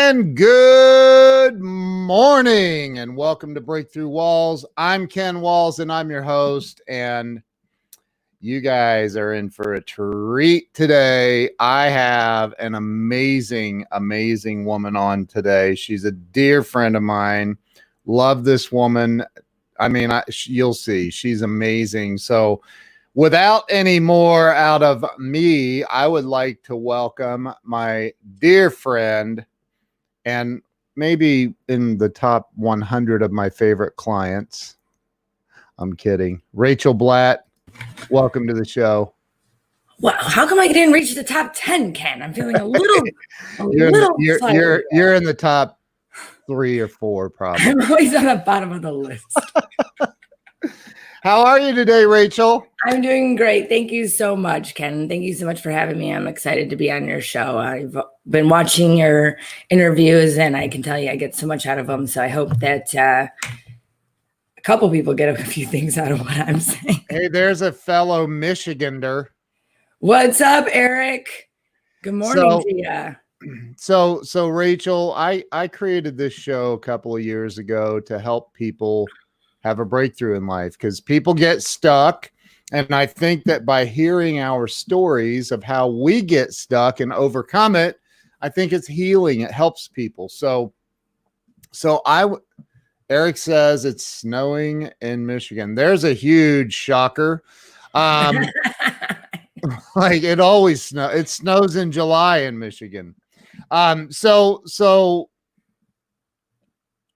And good morning and welcome to Breakthrough Walls. I'm Ken Walls and I'm your host, and you guys are in for a treat today. I have an amazing woman on today. She's a dear friend of mine. Love this woman. I mean, you'll see. She's amazing. So without any more out of me, I would like to welcome my dear friend and maybe in the top 100 of my favorite clients. I'm kidding. Rachel Blatt, welcome to the show. Wow, how come I didn't reach the top 10, Ken? I'm feeling a little You're in the top 3 or 4 probably. I'm always on the bottom of the list. How are you today, Rachel? I'm doing great. Thank you so much, Ken. Thank you so much for having me. I'm excited to be on your show. I've been watching your interviews, and I can tell you I get so much out of them. So I hope that a couple people get a few things out of what I'm saying. Hey, there's a fellow Michigander. What's up, Eric? Good morning to you. So Rachel, I created this show a couple of years ago to help people have a breakthrough in life, because people get stuck. And I think that by hearing our stories of how we get stuck and overcome it, I think it's healing. It helps people. Eric says it's snowing in Michigan. There's a huge shocker. Like it always snows. It snows in July in Michigan. So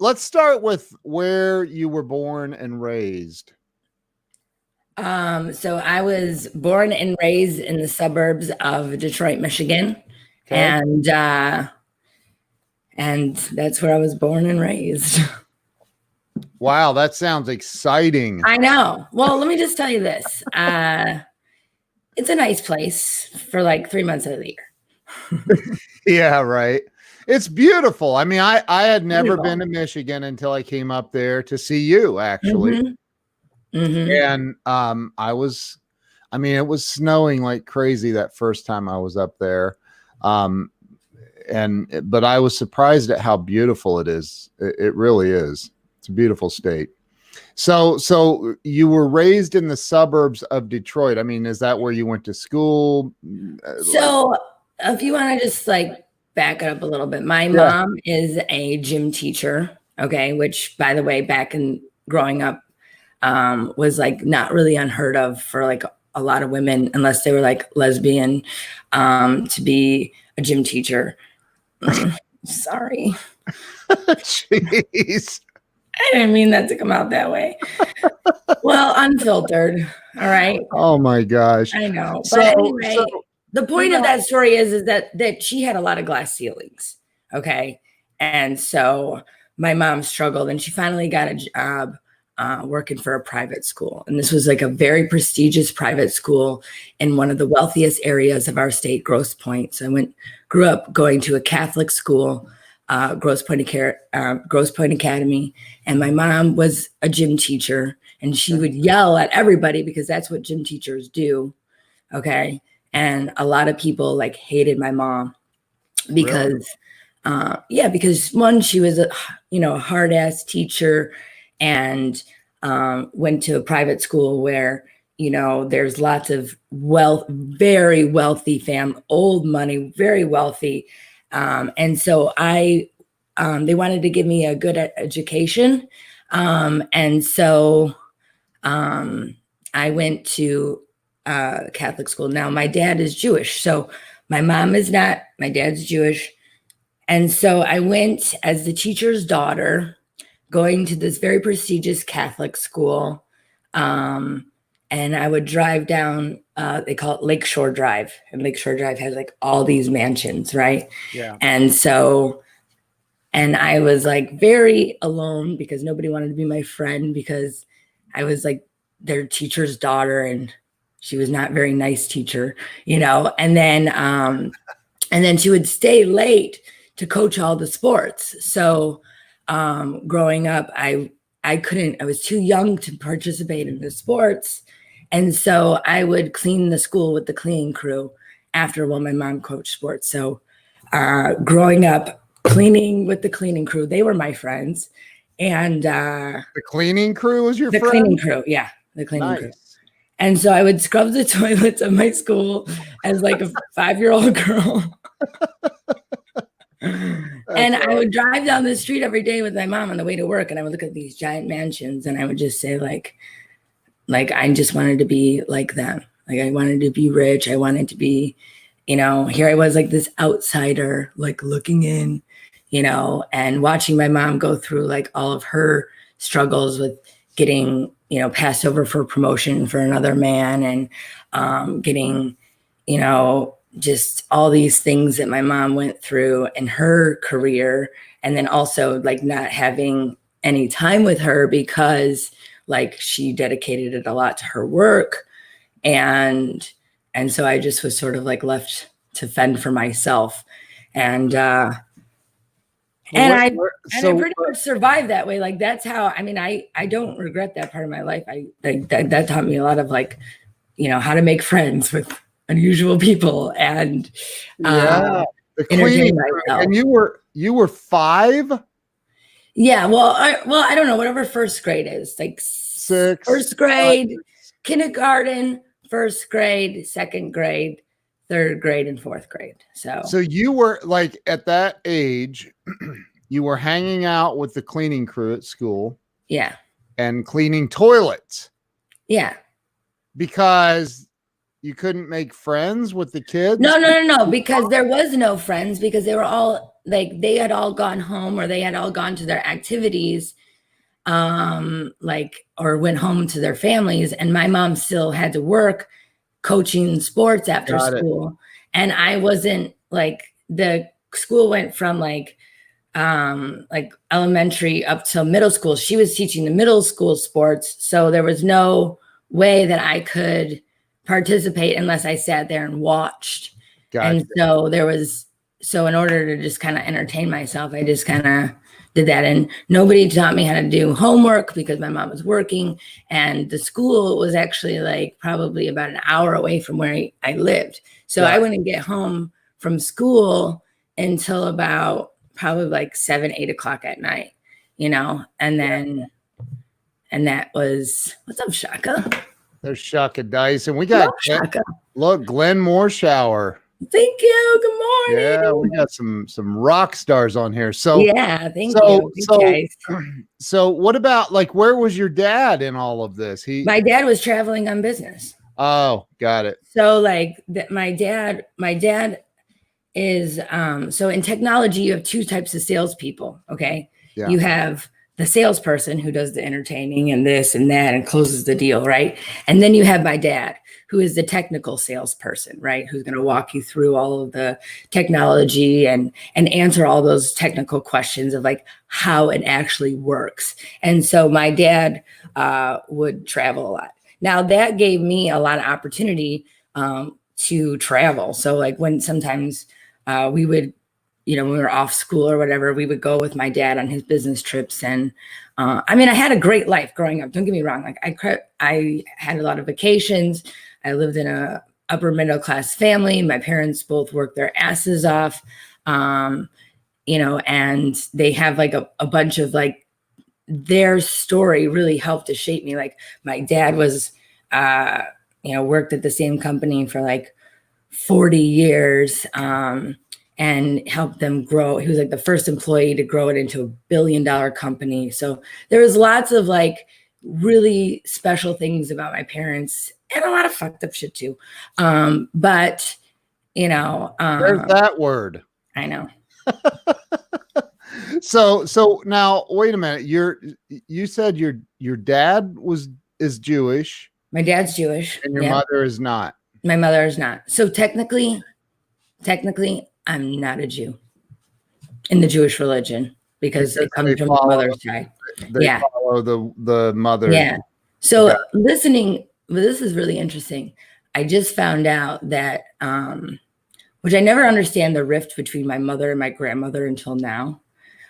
let's start with where you were born and raised. So I was born and raised in the suburbs of Detroit, Michigan. Okay. And that's where I was born and raised. Wow, that sounds exciting. I know. Well, let me just tell you this. It's a nice place for like 3 months of the year. Yeah, right. It's beautiful. I mean, I had never been to Michigan until I came up there to see you, actually. Mm-hmm. Mm-hmm. And it was snowing like crazy that first time I was up there. But I was surprised at how beautiful it is. It really is. It's a beautiful state. So you were raised in the suburbs of Detroit. I mean, is that where you went to school? So if you want to just like back up a little bit, my mom is a gym teacher. Okay. Which, by the way, back in growing up, was like not really unheard of for like a lot of women, unless they were like lesbian, to be a gym teacher. Sorry. Jeez. I didn't mean that to come out that way. Well, unfiltered. All right. Oh my gosh. I know. But anyway, the point of that story is that she had a lot of glass ceilings. Okay. And so my mom struggled, and she finally got a job working for a private school. And this was like a very prestigious private school in one of the wealthiest areas of our state, Grosse Pointe. So I grew up going to a Catholic school, Grosse Pointe Academy. And my mom was a gym teacher, and she would yell at everybody because that's what gym teachers do. Okay. And a lot of people like hated my mom because, because one, she was a hard ass teacher, and went to a private school where, there's lots of wealth, very wealthy family, old money, very wealthy. And so they wanted to give me a good education. And so I went to Catholic school. Now my dad is Jewish, so my mom is not, my dad's Jewish. And so I went as the teacher's daughter, going to this very prestigious Catholic school. And I would drive down, they call it Lakeshore Drive. And Lakeshore Drive has like all these mansions, right? Yeah. And I was like very alone because nobody wanted to be my friend, because I was like their teacher's daughter, and she was not a very nice teacher, and then she would stay late to coach all the sports. So growing up, I was too young to participate in the sports. And so I would clean the school with the cleaning crew after while my mom coached sports. So growing up, cleaning with the cleaning crew. They were my friends. And the cleaning crew was your the friend? cleaning crew, yeah, the cleaning Nice. crew. And so I would scrub the toilets of my school as like a 5-year-old girl. And I would drive down the street every day with my mom on the way to work, and I would look at these giant mansions, and I would just say like I just wanted to be like them. Like I wanted to be rich. I wanted to be, here I was like this outsider, like looking in, and watching my mom go through like all of her struggles with getting, passed over for promotion for another man, and getting, just all these things that my mom went through in her career. And then also like not having any time with her because like she dedicated it a lot to her work. And so I just was sort of like left to fend for myself. And I pretty much survived that way. Like that's how, I don't regret that part of my life. That taught me a lot of like, how to make friends with unusual people and the cleaning crew. And you were 5? Yeah, well, I don't know, whatever first grade is, like 6, first grade, kindergarten, first grade, second grade, third grade, and fourth grade. So you were like at that age, you were hanging out with the cleaning crew at school. Yeah. And cleaning toilets. Yeah. Because you couldn't make friends with the kids? No, because there was no friends, because they were all like, they had all gone home or they had all gone to their activities, or went home to their families. And my mom still had to work coaching sports after school. And I wasn't like, the school went from like elementary up till middle school. She was teaching the middle school sports. So there was no way that I could participate unless I sat there and watched. Gotcha. And so in order to just kind of entertain myself, I just kind of did that. And nobody taught me how to do homework because my mom was working, and the school was actually like probably about an hour away from where I lived. So I wouldn't get home from school until about probably like 7, 8 o'clock at night, and that was, what's up, Shaka? There's Shaka Dice, and we got Glenn Moorshower. Thank you. Good morning. Yeah, we got some rock stars on here. So yeah, thank you. So what about like, where was your dad in all of this? My dad was traveling on business. Oh, got it. So like my dad is so in technology you have 2 types of salespeople. Okay, yeah. You have the salesperson who does the entertaining and this and that and closes the deal, right? And then you have my dad, who is the technical salesperson, right? Who's going to walk you through all of the technology and answer all those technical questions of like how it actually works. And so my dad would travel a lot. Now that gave me a lot of opportunity to travel. So like when sometimes we would, when we were off school or whatever, we would go with my dad on his business trips. And I had a great life growing up. Don't get me wrong. Like I had a lot of vacations. I lived in a upper middle class family. My parents both worked their asses off, and they have like a bunch of like, their story really helped to shape me. Like my dad was, worked at the same company for like 40 years, and helped them grow. He was like the first employee to grow it into $1 billion company. So there was lots of like really special things about my parents, and a lot of fucked up shit too. But there's that word. I know. So now wait a minute. You said your dad is Jewish. My dad's Jewish. And your mother is not. My mother is not. So technically, I'm not a Jew in the Jewish religion because it comes from the mother's side. They follow the mother. Yeah. So listening, this is really interesting. I just found out that, which I never understand the rift between my mother and my grandmother until now.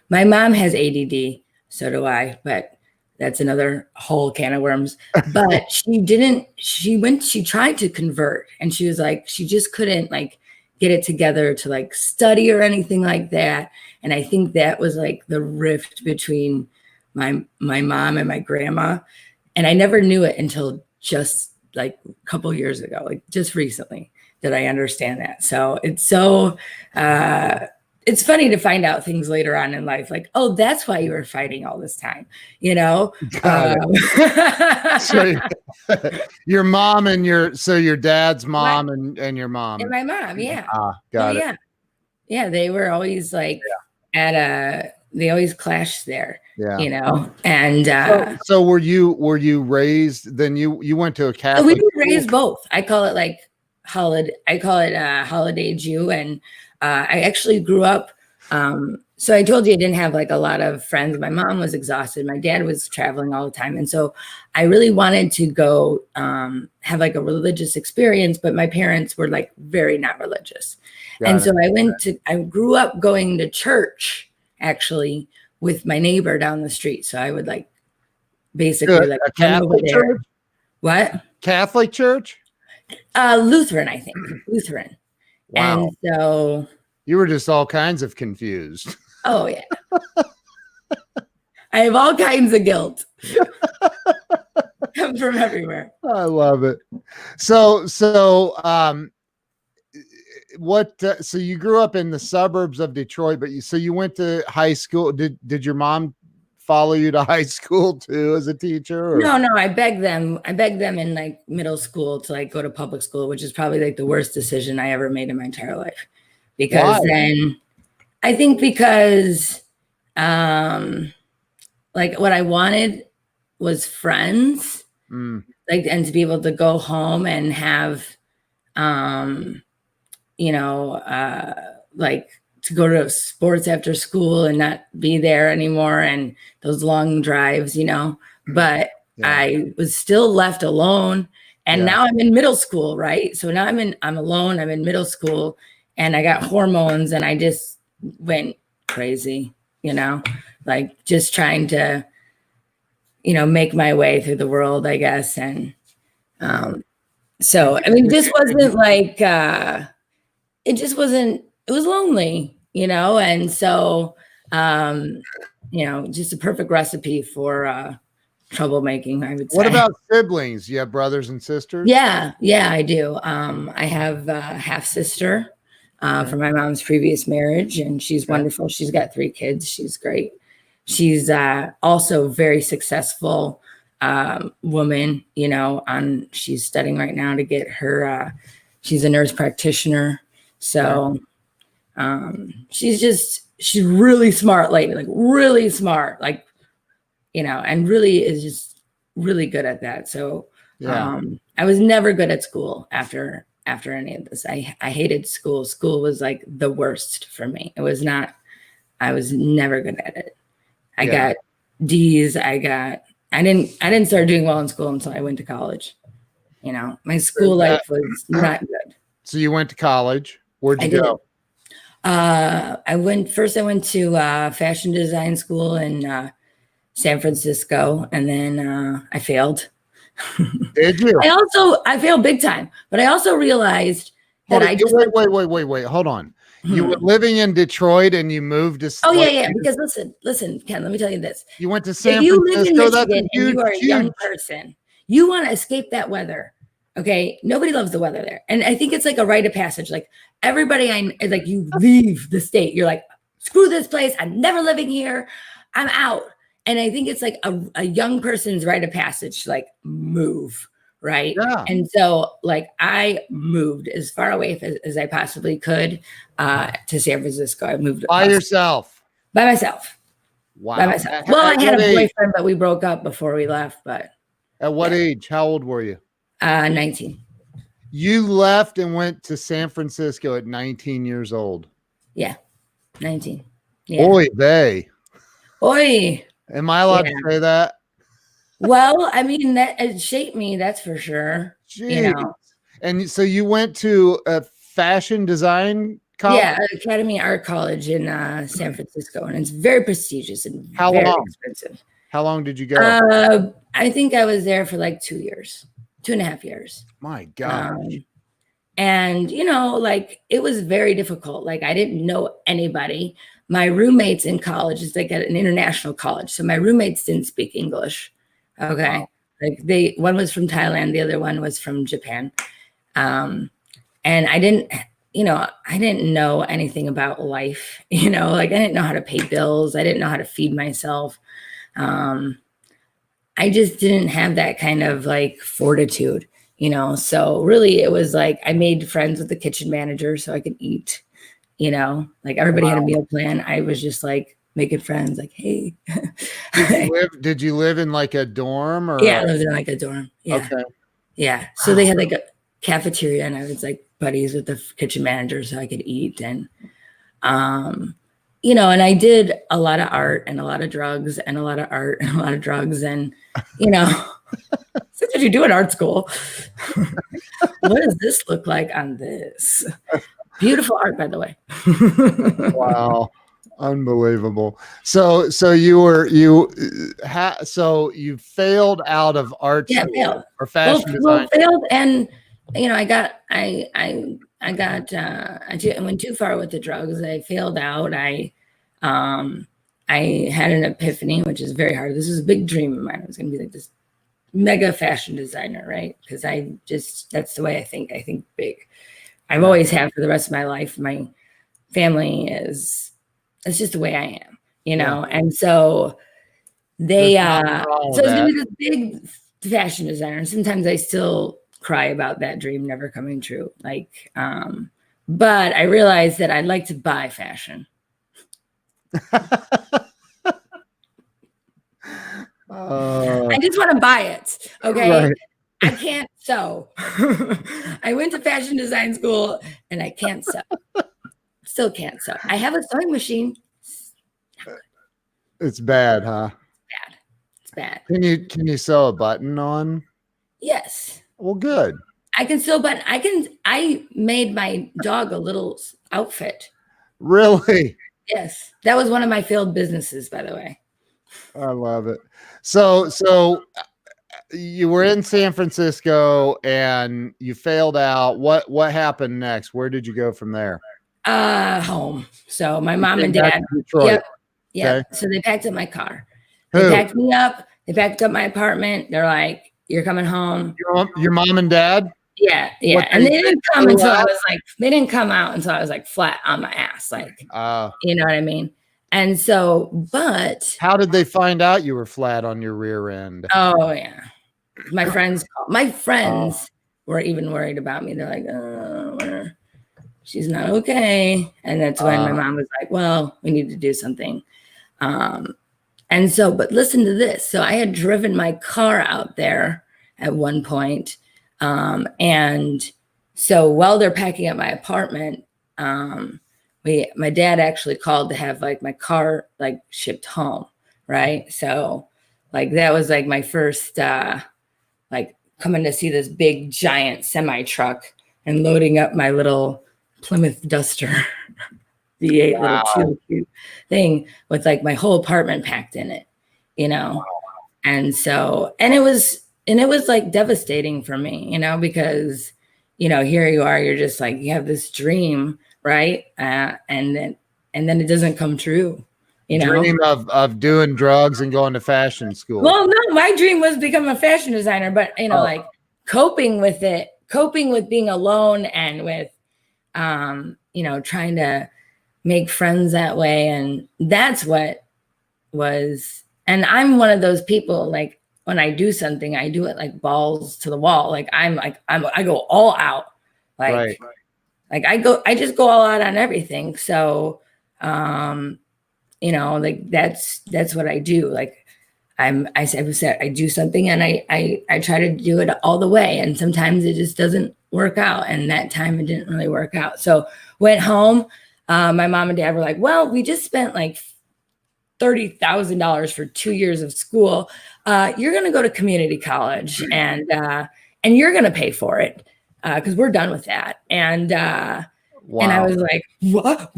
My mom has ADD, so do I, but that's another whole can of worms. But she tried to convert, and she was like, she just couldn't like get it together to like study or anything like that. And I think that was like the rift between my mom and my grandma. And I never knew it until just like a couple years ago, like just recently that I understand that. So it's funny to find out things later on in life, like, oh, that's why you were fighting all this time, you know? So your mom and your dad's mom and your mom. And my mom, yeah. Got it. Yeah. Yeah, they were always like they always clashed there. Yeah. You know, and so were you raised, then you went to a Catholic we were raised both. I call it like holiday Jew. And I actually grew up, so I told you I didn't have like a lot of friends. My mom was exhausted. My dad was traveling all the time. And so I really wanted to go have like a religious experience, but my parents were like very not religious. So I grew up going to church actually with my neighbor down the street. So I would like basically like a Catholic church? What? Catholic church? Lutheran, I think. Lutheran. Wow. And so you were just all kinds of confused. Oh yeah. I have all kinds of guilt. Come from everywhere. I love it. So so you grew up in the suburbs of Detroit, but you went to high school. Did your mom follow you to high school too as a teacher? Or? No, I begged them in like middle school to like go to public school, which is probably like the worst decision I ever made in my entire life. Because then I think because like what I wanted was friends, like, and to be able to go home and have like to go to sports after school and not be there anymore, and those long drives, but I was still left alone. And now I'm in middle school, right? So now I'm alone, I'm in middle school, and I got hormones, and I just went crazy, like just trying to, make my way through the world, I guess. And so, I mean, this wasn't like, it just wasn't, it was lonely, and so, just a perfect recipe for troublemaking, I would say. What about siblings? You have brothers and sisters? Yeah, I do. I have a half sister from my mom's previous marriage, and she's wonderful. She's got 3 kids. She's great. She's also very successful woman, she's studying right now to get her, she's a nurse practitioner. So she's really smart lady, like really smart, like, and really is just really good at that. So I was never good at school after any of this. I hated school. School was like the worst for me. It was not, I was never good at it. I got D's. I didn't start doing well in school until I went to college. My school life was not good. So you went to college. Where'd you go? I went to fashion design school in San Francisco, and then I failed. Did you? I failed big time, but I also realized that wait, hold on. You were living in Detroit and you moved to. Oh yeah. Because listen, Ken, let me tell you this. You went to San Francisco. You live in Michigan and you are a young person. You want to escape that weather. Okay. Nobody loves the weather there. And I think it's like a rite of passage. Like everybody, like you leave the state. You're like, screw this place. I'm never living here. I'm out. And I think it's like a young person's rite of passage to like move. Right. Yeah. And so like I moved as far away as I possibly could to San Francisco. I moved by yourself. By myself. Wow. By myself. Well, I had a boyfriend, but we broke up before we left. But at what age? How old were you? 19. You left and went to San Francisco at 19 years old. Yeah. 19. Yeah. Oy vey. Oy. Am I allowed to say that? Well, I mean, that it shaped me, that's for sure. Jeez. And so you went to a fashion design college? Yeah, Academy Art College in San Francisco, and it's very prestigious and very expensive. How long did you go? I think I was there for like 2 years, 2.5 years. My gosh. And, like it was very difficult. Like I didn't know anybody. My roommates in college is like at an international college. So my roommates didn't speak English. Okay. Wow. Like one was from Thailand, the other one was from Japan. And I didn't know anything about life, like I didn't know how to pay bills. I didn't know how to feed myself. I just didn't have that kind of like fortitude, so really it was like I made friends with the kitchen manager so I could eat, like everybody had a meal plan. I was just like making friends, like, hey. Did you live in like a dorm or? Yeah, I lived in like a dorm. Yeah. Okay. Yeah. So they had like a cafeteria and I was like buddies with the kitchen manager so I could eat. And, and I did a lot of art and a lot of drugs and a lot of art and a lot of drugs. And, that's what you do in art school. What does this look like on this? Beautiful art, by the way. Wow. Unbelievable. So you failed out of art school failed. or fashion design. Failed, and I went too far with the drugs. I failed out. I had an epiphany, which is very hard. This was a big dream of mine. I was going to be like this mega fashion designer, right? Because that's the way I think. I think big. I've always have for the rest of my life. My family it's just the way I am, and so they, so it's gonna be this big fashion designer. And sometimes I still cry about that dream never coming true. Like, but I realized that I'd like to buy fashion. I just want to buy it. Okay. Right. I can't sew. I went to fashion design school and I can't sew. Still can't sew. I have a sewing machine. It's bad, huh? It's bad. Can you sew a button on? Yes. Well, good. I can sew button. I made my dog a little outfit. Really? Yes. That was one of my failed businesses, by the way. I love it. So you were in San Francisco and you failed out. What happened next? Where did you go from there? Home. So my mom and dad. Yep. Okay. So they packed up my car. They packed me up. They packed up my apartment. They're like, "You're coming home." Your mom and dad? Yeah. And they didn't come until I was like, they didn't come out until I was like flat on my ass. Like, you know what I mean? And so, but how did they find out you were flat on your rear end? Oh yeah. My friends were even worried about me. They're like, she's not okay. And that's when my mom was like, well, we need to do something. And so, but listen to this. So I had driven my car out there at one point. And so while they're packing up my apartment, my dad actually called to have like my car like shipped home. Right. So like, that was like my first, like coming to see this big giant semi truck and loading up my little Plymouth Duster V8 little too cute thing with like my whole apartment packed in it, And so, and it was like devastating for me, because, here you are, you're just like, you have this dream, right? And then it doesn't come true. Dream of doing drugs and going to fashion school. Well, no, my dream was become a fashion designer, but like coping with being alone and with, trying to make friends that way. And that's what was, and I'm one of those people, like when I do something, I do it like balls to the wall. Like I go all out. Like, right. Like I just go all out on everything. So, like that's what I do. Like I said, I do something and I try to do it all the way. And sometimes it just doesn't work out. And that time it didn't really work out. So went home. My mom and dad were like, well, we just spent like $30,000 for 2 years of school. You're going to go to community college and you're going to pay for it. Cause we're done with that. And, wow. And I was like, what?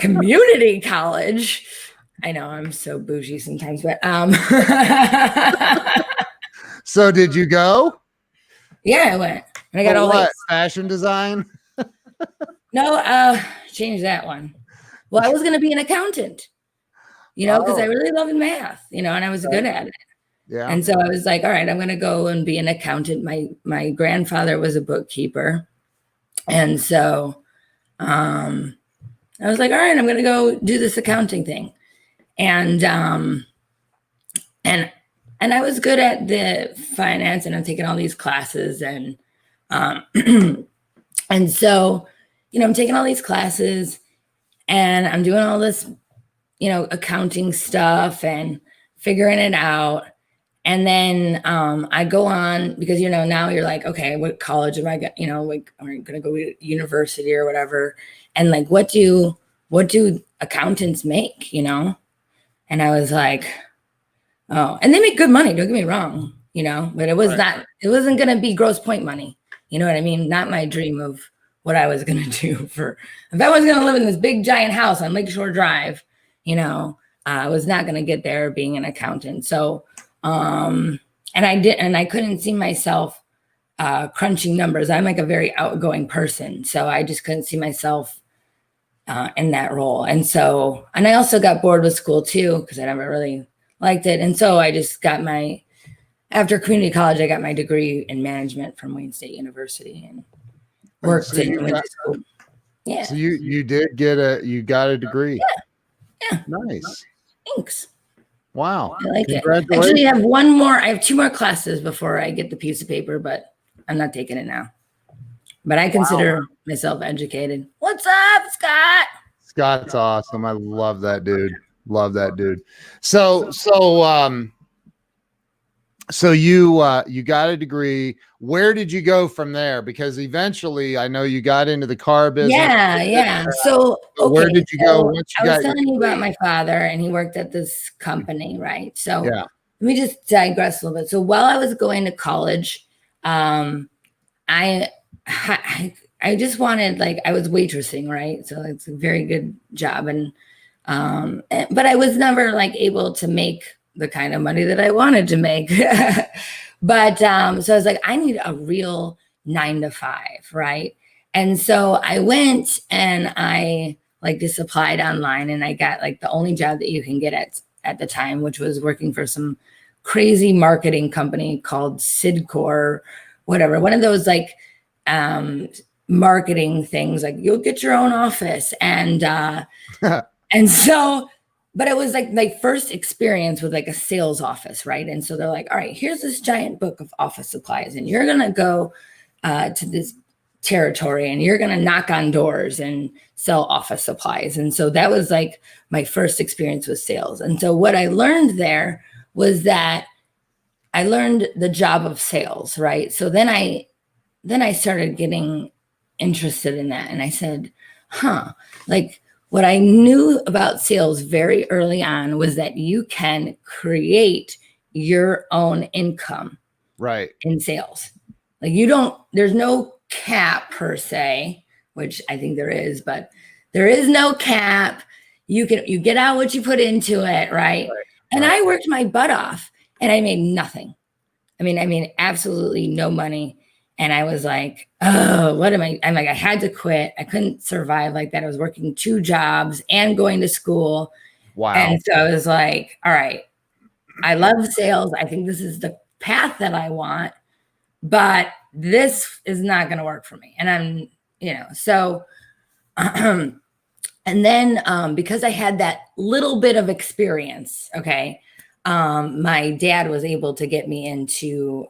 Community college. I know I'm so bougie sometimes, but So did you go? Yeah, I went. And I got all what? A's. Fashion design? No, change that one. Well, I was going to be an accountant, because I really loved math, and I was good at it. Yeah. And so I was like, all right, I'm going to go and be an accountant. My grandfather was a bookkeeper. And so I was like, all right, I'm going to go do this accounting thing. And I was good at the finance, and I'm taking all these classes, and and so, I'm taking all these classes, and I'm doing all this, accounting stuff and figuring it out. And then I go on, because, now you're like, okay, what college am I going, like, are you going to go to university or whatever? And like, what do accountants make, And I was like, oh, and they make good money. Don't get me wrong, but it was it wasn't going to be Grosse Pointe money. You know what I mean? Not my dream of what I was going to do if I was going to live in this big giant house on Lakeshore Drive, I was not going to get there being an accountant. So, and I couldn't see myself crunching numbers. I'm like a very outgoing person. So I just couldn't see myself in that role. And I also got bored with school too, because I never really liked it. And so I just got after community college, I got my degree in management from Wayne State University and worked in went to school. Yeah. So you got a degree. Yeah. Nice. Thanks. Wow. I like it. Actually, I have 2 more classes before I get the piece of paper, but I'm not taking it now. But I consider myself educated. What's up, Scott? Scott's awesome. I love that dude. Love that dude. So you got a degree. Where did you go from there? Because eventually I know you got into the car business. Yeah. So where did you go? I was telling you about my father, and he worked at this company, right? So let me just digress a little bit. So while I was going to college, I just wanted, like, I was waitressing, right? So it's a very good job, and but I was never like able to make the kind of money that I wanted to make. But so I was like, I need a real 9-to-5, right? And so I went and I like just applied online, and I got like the only job that you can get at the time, which was working for some crazy marketing company called Sidcore, whatever. One of those like marketing things, like you'll get your own office. And so, but it was like my first experience with like a sales office, right? And so they're like, all right, here's this giant book of office supplies, and you're going to go to this territory, and you're going to knock on doors and sell office supplies. And so that was like my first experience with sales. And so what I learned there was that I learned the job of sales, right? So then I started getting interested in that. And I said, like, what I knew about sales very early on was that you can create your own income, right, in sales. Like there's no cap per se, which I think there is, but there is no cap. You get out what you put into it, right? And I worked my butt off, and I made nothing. I mean, absolutely no money. And I was like, oh, what am I? I'm like, I had to quit. I couldn't survive like that. I was working 2 jobs and going to school. Wow. And so I was like, all right, I love sales. I think this is the path that I want, but this is not going to work for me. And I'm, so, and then because I had that little bit of experience, okay, my dad was able to get me into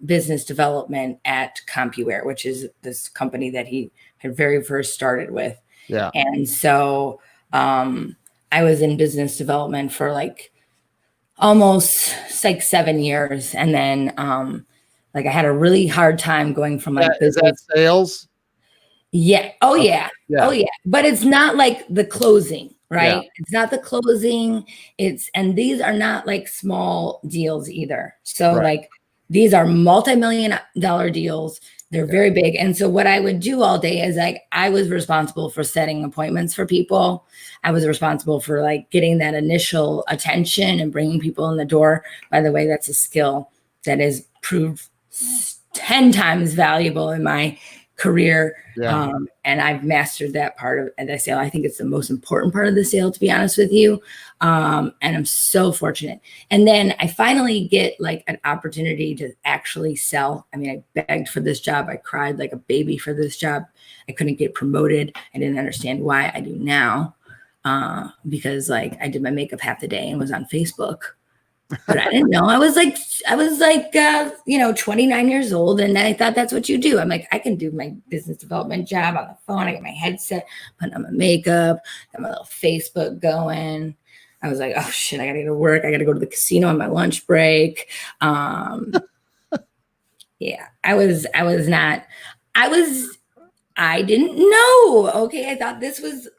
business development at CompuWare, which is this company that he had very first started with. Yeah. And so I was in business development for like almost like 7 years. And then like I had a really hard time going from like is that sales? Yeah. Oh, yeah. Oh, yeah. But it's not like the closing, right? Yeah. It's not the closing. And these are not like small deals either. So like these are multi-million-dollar deals. They're very big. And so what I would do all day is like, I was responsible for setting appointments for people. I was responsible for like getting that initial attention and bringing people in the door. By the way, that's a skill that is proved 10 times valuable in my career. Yeah. And I've mastered that part of the sale. I think it's the most important part of the sale, to be honest with you. And I'm so fortunate. And then I finally get like an opportunity to actually sell. I mean, I begged for this job. I cried like a baby for this job. I couldn't get promoted. I didn't understand why. I do now, because like I did my makeup half the day and was on Facebook. But I didn't know. I was like, 29 years old. And I thought that's what you do. I'm like, I can do my business development job on the phone. I got my headset, putting on my makeup, got my little Facebook going. I was like, oh shit, I gotta go to work. I gotta go to the casino on my lunch break. Yeah, I didn't know. Okay. I thought this was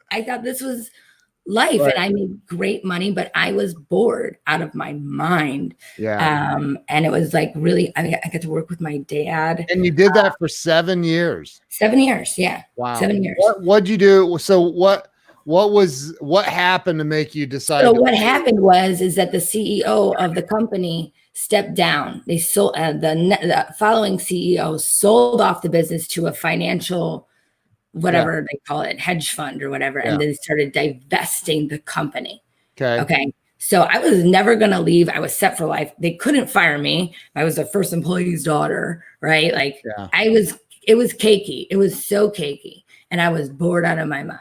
life, Right. and I made great money, but I was bored out of my mind. Yeah. And it was like really, I got to work with my dad. And you did that for 7 years. 7 years. Yeah. Wow. 7 years. What'd you do? So what happened to make you decide? So what happened is that the CEO of the company stepped down. They sold the following CEO sold off the business to a financial, whatever they call it, hedge fund or whatever. And then they started divesting the company. Okay. So I was never going to leave. I was set for life. They couldn't fire me. I was the first employee's daughter, right? Like it was cakey. It was so cakey. And I was bored out of my mind.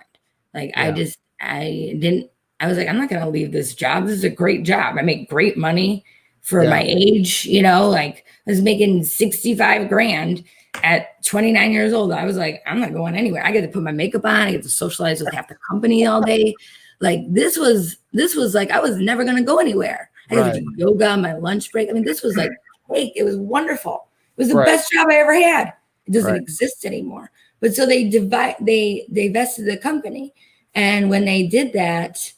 Like I was like, I'm not going to leave this job. This is a great job. I make great money for my age, like I was making 65 grand at 29 years old. I was like, I'm not going anywhere. I get to put my makeup on. I get to socialize with half the company all day. Like this was like, I was never going to go anywhere. I got to do yoga on my lunch break. I mean, this was like cake. It was wonderful. It was the best job I ever had. It doesn't exist anymore. But so they divested the company. And when they did that,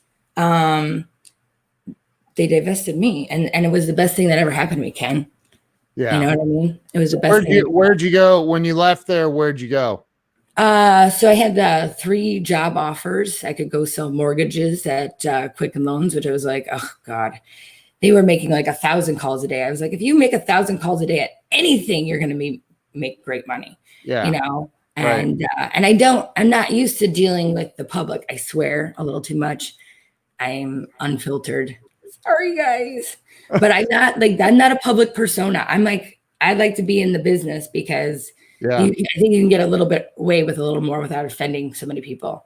they divested me. And it was the best thing that ever happened to me, Ken. Yeah. You know what I mean? It was the best thing. Where'd you go when you left there? Where'd you go? So I had 3 job offers. I could go sell mortgages at Quicken Loans, which I was like, oh God, they were making like 1,000 calls a day. I was like, if you make 1,000 calls a day at anything, you're going to make great money. Yeah. And I'm not used to dealing with the public. I swear a little too much. I'm unfiltered. Sorry, guys. But I'm not a public persona. I'd like to be in the business because I think you can get a little bit away with a little more without offending so many people.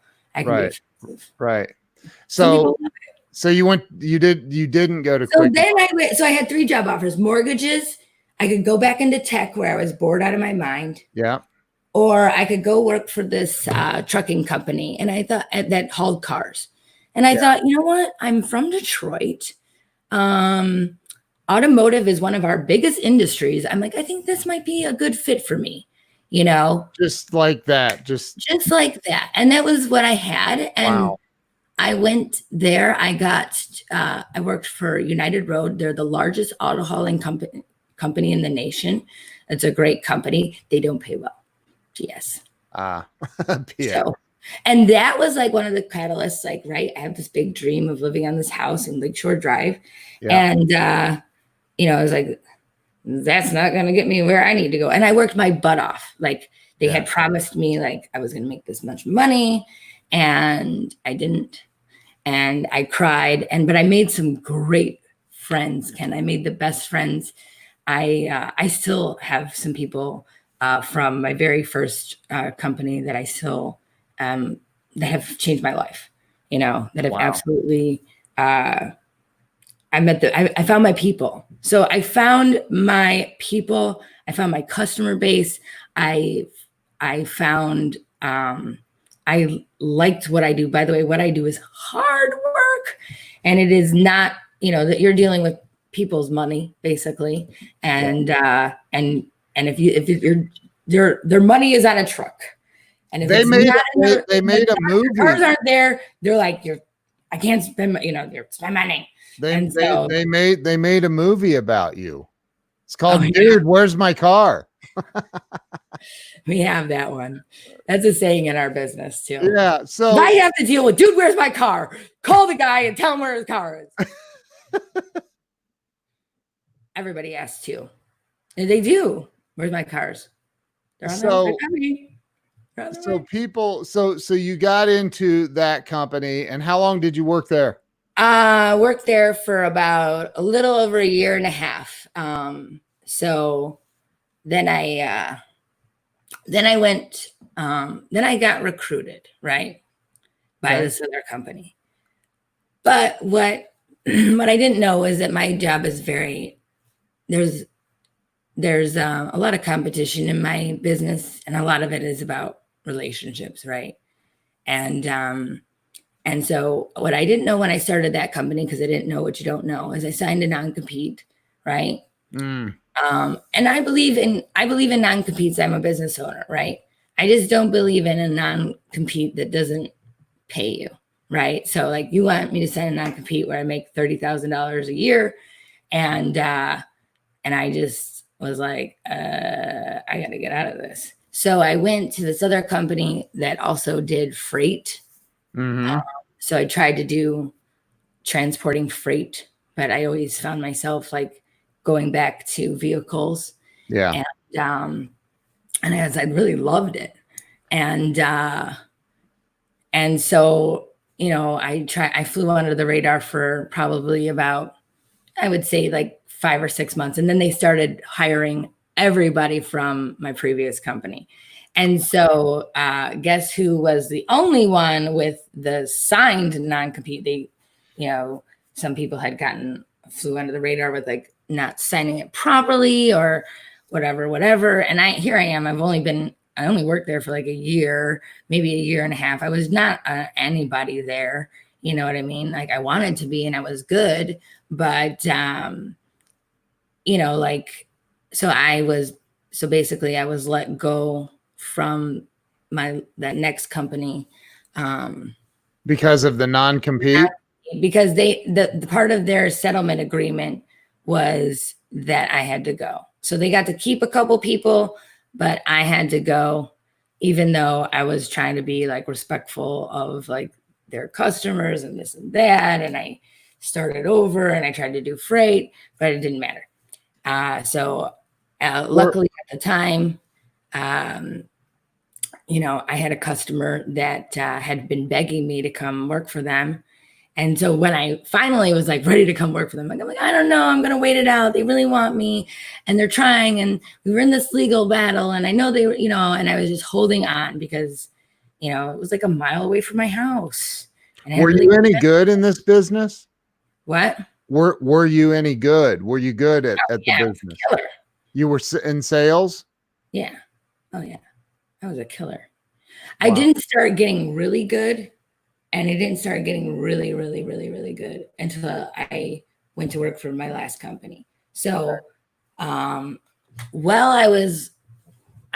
Right. So you didn't go to Quicken. So I had 3 job offers: mortgages. I could go back into tech where I was bored out of my mind. Yeah. Or I could go work for this trucking company. And I thought that hauled cars. And I thought, you know what? I'm from Detroit. Automotive is one of our biggest industries. I'm like, I think this might be a good fit for me, Just like that. Just like that. And that was what I had. And I went there. I worked for United Road. They're the largest auto hauling company in the nation. It's a great company. They don't pay well. Yes. So, and that was like one of the catalysts, like, right. I have this big dream of living on this house in Lakeshore Drive. Yeah. And, I was like, that's not going to get me where I need to go. And I worked my butt off. Like they had promised me like I was going to make this much money and I didn't. And I cried. But I made some great friends, Ken. I made the best friends. I still have some people from my very first company that I still that have changed my life, that have absolutely I found my people. So I found my people, I found my customer base. I found I liked what I do. By the way, what I do is hard work, and it is not, that you're dealing with people's money basically. And if their money is on a truck, and if they made a movie, cars aren't there, they're like, I can't spend, spend money. They made a movie about you. It's called Dude, Where's My Car? We have that one. That's a saying in our business too. Yeah. So if I have to deal with, dude, where's my car? Call the guy and tell him where his car is. Everybody asks too. And they do. Where's my cars? They're on So, they're coming. They're on the so way. people, so you got into that company, and how long did you work there? Worked there for about a little over a year and a half. So then I went, then I got recruited, right, by Okay. this other company. But what what I didn't know is that my job is very there's a lot of competition in my business, and a lot of it is about relationships, right? And so what I didn't know when I started that company, because I didn't know what you don't know, is I signed a non-compete, right? Mm. And I believe in non-competes. I'm a business owner, right? I just don't believe in a non-compete that doesn't pay you, right? So like you want me to sign a non-compete where I make $30,000 a year, and I just was like, I got to get out of this. So I went to this other company that also did freight. Mm-hmm. So I tried to do transporting freight, but I always found myself like going back to vehicles. Yeah. And as I really loved it. And so, I flew under the radar for probably about, I would say like 5 or 6 months. And then they started hiring everybody from my previous company. And so, guess who was the only one with the signed non-compete? Some people had flew under the radar with like not signing it properly or whatever. And here I am. I only worked there for like a year, maybe a year and a half. I was not anybody there. You know what I mean? Like I wanted to be, and I was good, but so basically I was let go from that next company, Because of the non-compete? because the part of their settlement agreement was that I had to go. So they got to keep a couple people, but I had to go, even though I was trying to be like respectful of like their customers and this and that. And I started over and I tried to do freight, but it didn't matter. Luckily at the time, I had a customer that had been begging me to come work for them. And so when I finally was like ready to come work for them, I'm like, I don't know, I'm going to wait it out. They really want me and they're trying. And we were in this legal battle and I know they were, and I was just holding on because, it was like a mile away from my house. And were you any good in this business? What? Were you any good? Were you good at the business? Killer. You were in sales? Yeah. Oh yeah. I was a killer. Wow. I didn't start getting really good. And it didn't start getting really, really, really, really good until I went to work for my last company. So, I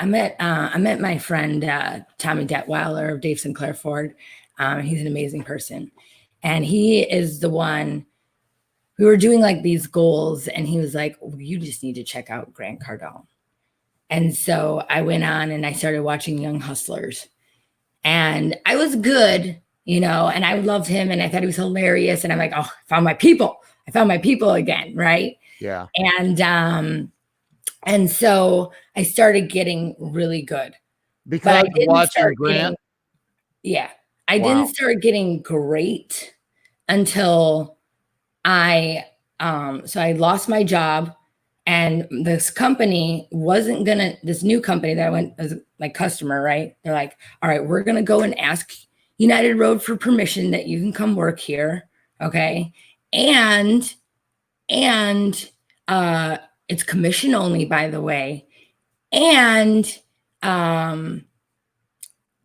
met my friend Tommy Detweiler of Dave Sinclair Ford. He's an amazing person, and he is the one. We were doing like these goals, and he was like, "You just need to check out Grant Cardone." And so I went on and I started watching Young Hustlers, and I was good. And I loved him and I thought he was hilarious. And I'm like, oh, I found my people again. Right. Yeah. And so I started getting really good. Because I didn't watching Grant. I didn't start getting great until I lost my job, and this company this new company that I went as my customer, right? They're like, all right, we're going to go and ask United Road for permission that you can come work here. Okay. And it's commission only, by the way. And I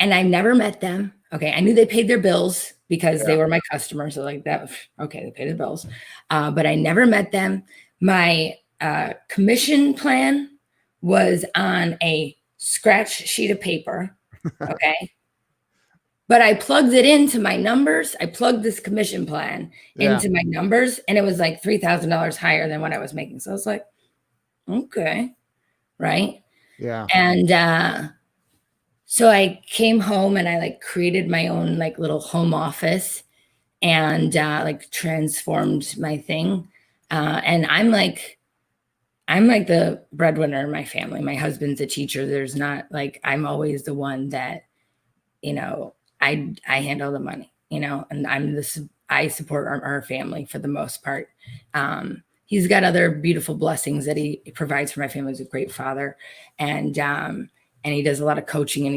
never met them. Okay. I knew they paid their bills because they were my customers. So like that, okay, they paid their bills. But I never met them. My commission plan was on a scratch sheet of paper. Okay. But I plugged it into my numbers. I plugged this commission plan into my numbers, and it was like $3,000 higher than what I was making. So I was like, okay. Right. Yeah. And so I came home and I like created my own like little home office and like transformed my thing. And I'm like, I'm like the breadwinner in my family. My husband's a teacher. There's not like, I'm always the one that, I handle the money, and I support our family for the most part. He's got other beautiful blessings that he provides for my family. He's a great father, and he does a lot of coaching, and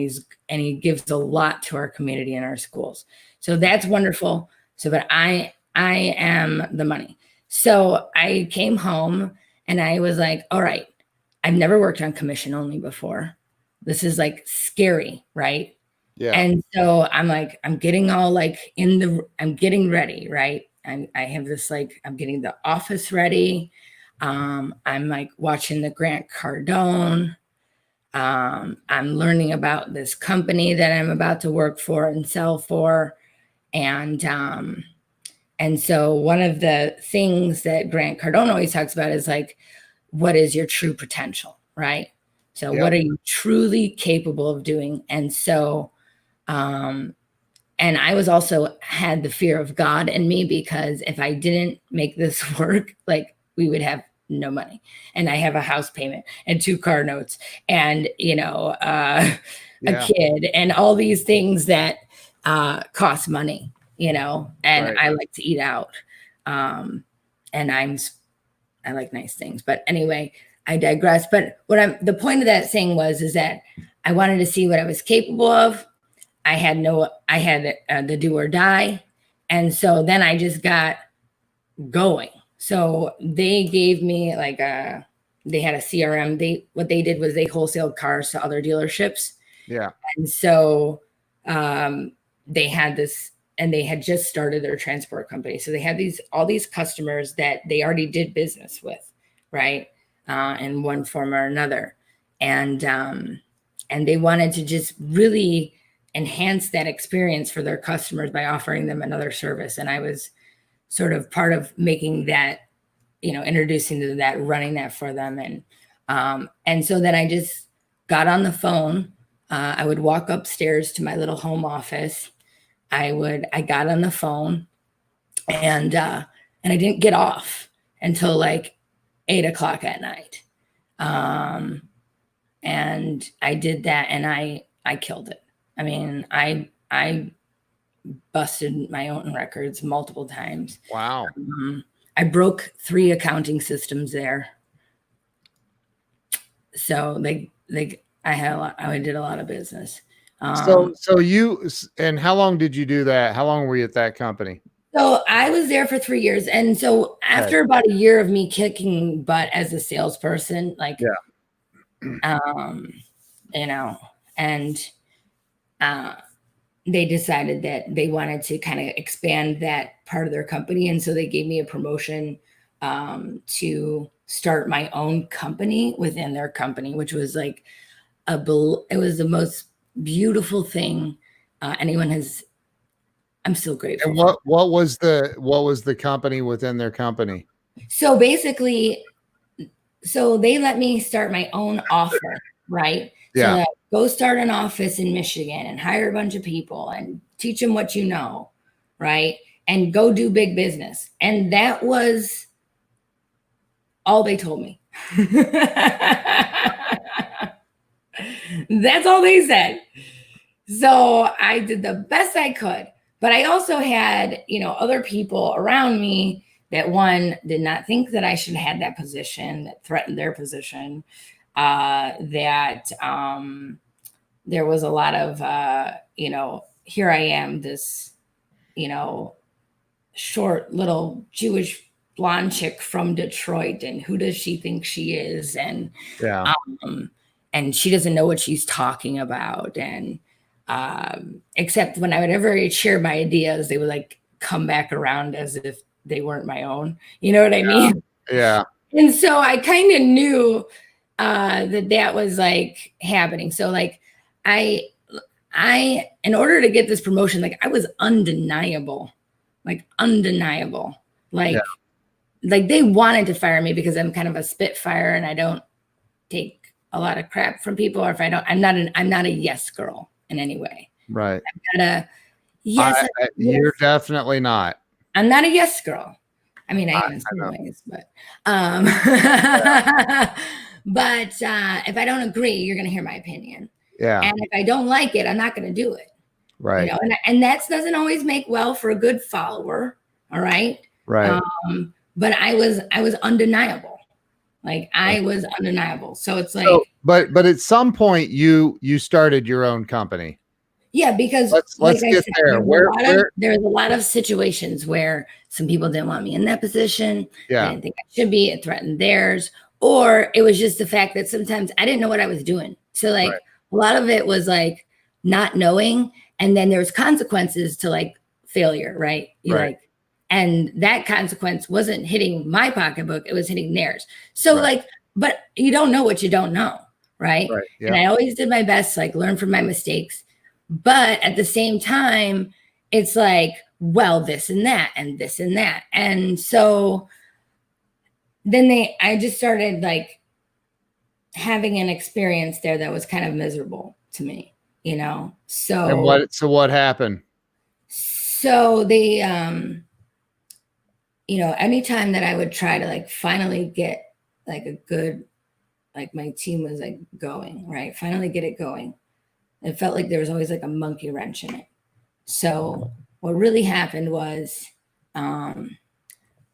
he gives a lot to our community and our schools. So that's wonderful. So, but I am the money. So I came home and I was like, all right, I've never worked on commission only before. This is like scary, right? Yeah. And so I'm like, I'm getting all like I'm getting ready, right? I have this like, I'm getting the office ready. I'm like watching the Grant Cardone. I'm learning about this company that I'm about to work for and sell for. And so one of the things that Grant Cardone always talks about is like, what is your true potential, right? So what are you truly capable of doing? And so, and I was also had the fear of God in me, because if I didn't make this work, like we would have no money, and I have a house payment and 2 car notes and, a kid and all these things that cost money, and I like to eat out. And I like nice things, but anyway, I digress. But the point of that saying is that I wanted to see what I was capable of. I had the do or die. And so then I just got going. So they gave me like they had a CRM. What they did was they wholesaled cars to other dealerships. Yeah. And so they had this, and they had just started their transport company. So they had all these customers that they already did business with, right? In one form or another. And they wanted to just really enhance that experience for their customers by offering them another service. And I was sort of part of making that, introducing to that, running that for them. And so then I just got on the phone. I would walk upstairs to my little home office. I got on the phone, and I didn't get off until like 8:00 at night. And I did that, and I killed it. I mean, I busted my own records multiple times. Wow. I broke 3 accounting systems there. So I did a lot of business. So and how long did you do that? How long were you at that company? So I was there for 3 years. And so after about a year of me kicking butt as a salesperson, like, and they decided that they wanted to kind of expand that part of their company. And so they gave me a promotion to start my own company within their company, which was like it was the most beautiful thing anyone has. I'm still grateful. And what was the company within their company? So basically, they let me start my own offer, right? Yeah. So go start an office in Michigan and hire a bunch of people and teach them what you know, right? And go do big business. And that was all they told me. That's all they said. So I did the best I could. But I also had, other people around me that did not think that I should have had that position, that threatened their position, that there was a lot of, here I am, this, short little Jewish blonde chick from Detroit, and who does she think she is? And and she doesn't know what she's talking about. And except when I would ever share my ideas, they would like come back around as if they weren't my own. You know what I mean? Yeah. And so I kind of knew that was like happening. So like I, in order to get this promotion, like I was undeniable. Like they wanted to fire me because I'm kind of a spitfire and I don't take a lot of crap from people. Or if I don't, I'm not a yes girl in any way. Right. I'm not a yes. You're definitely not. I'm not a yes girl. I mean, I am in some ways, but but if I don't agree, you're going to hear my opinion. Yeah. And if I don't like it, I'm not going to do it. Right. You know, and that doesn't always make well for a good follower. All right. Right. But I was undeniable. Like I was undeniable. So it's like, but at some point you started your own company. Yeah, because let's like get said, there. There's a lot of situations where some people didn't want me in that position. Yeah. They didn't think I should be. It threatened theirs, or it was just the fact that sometimes I didn't know what I was doing. So like a lot of it was like not knowing, and then there's consequences to like failure, right? Like, and that consequence wasn't hitting my pocketbook; it was hitting theirs. So like, but you don't know what you don't know, right? Yeah. And I always did my best to like learn from my mistakes. But at the same time, it's like, well, this and that and this and that. And so then I just started like having an experience there that was kind of miserable to me, you know? So what happened? So they, you know, anytime that I would try to like finally get like a good, like my team was like going, right? Finally get it going. It felt like there was always like a monkey wrench in it. So what really happened was I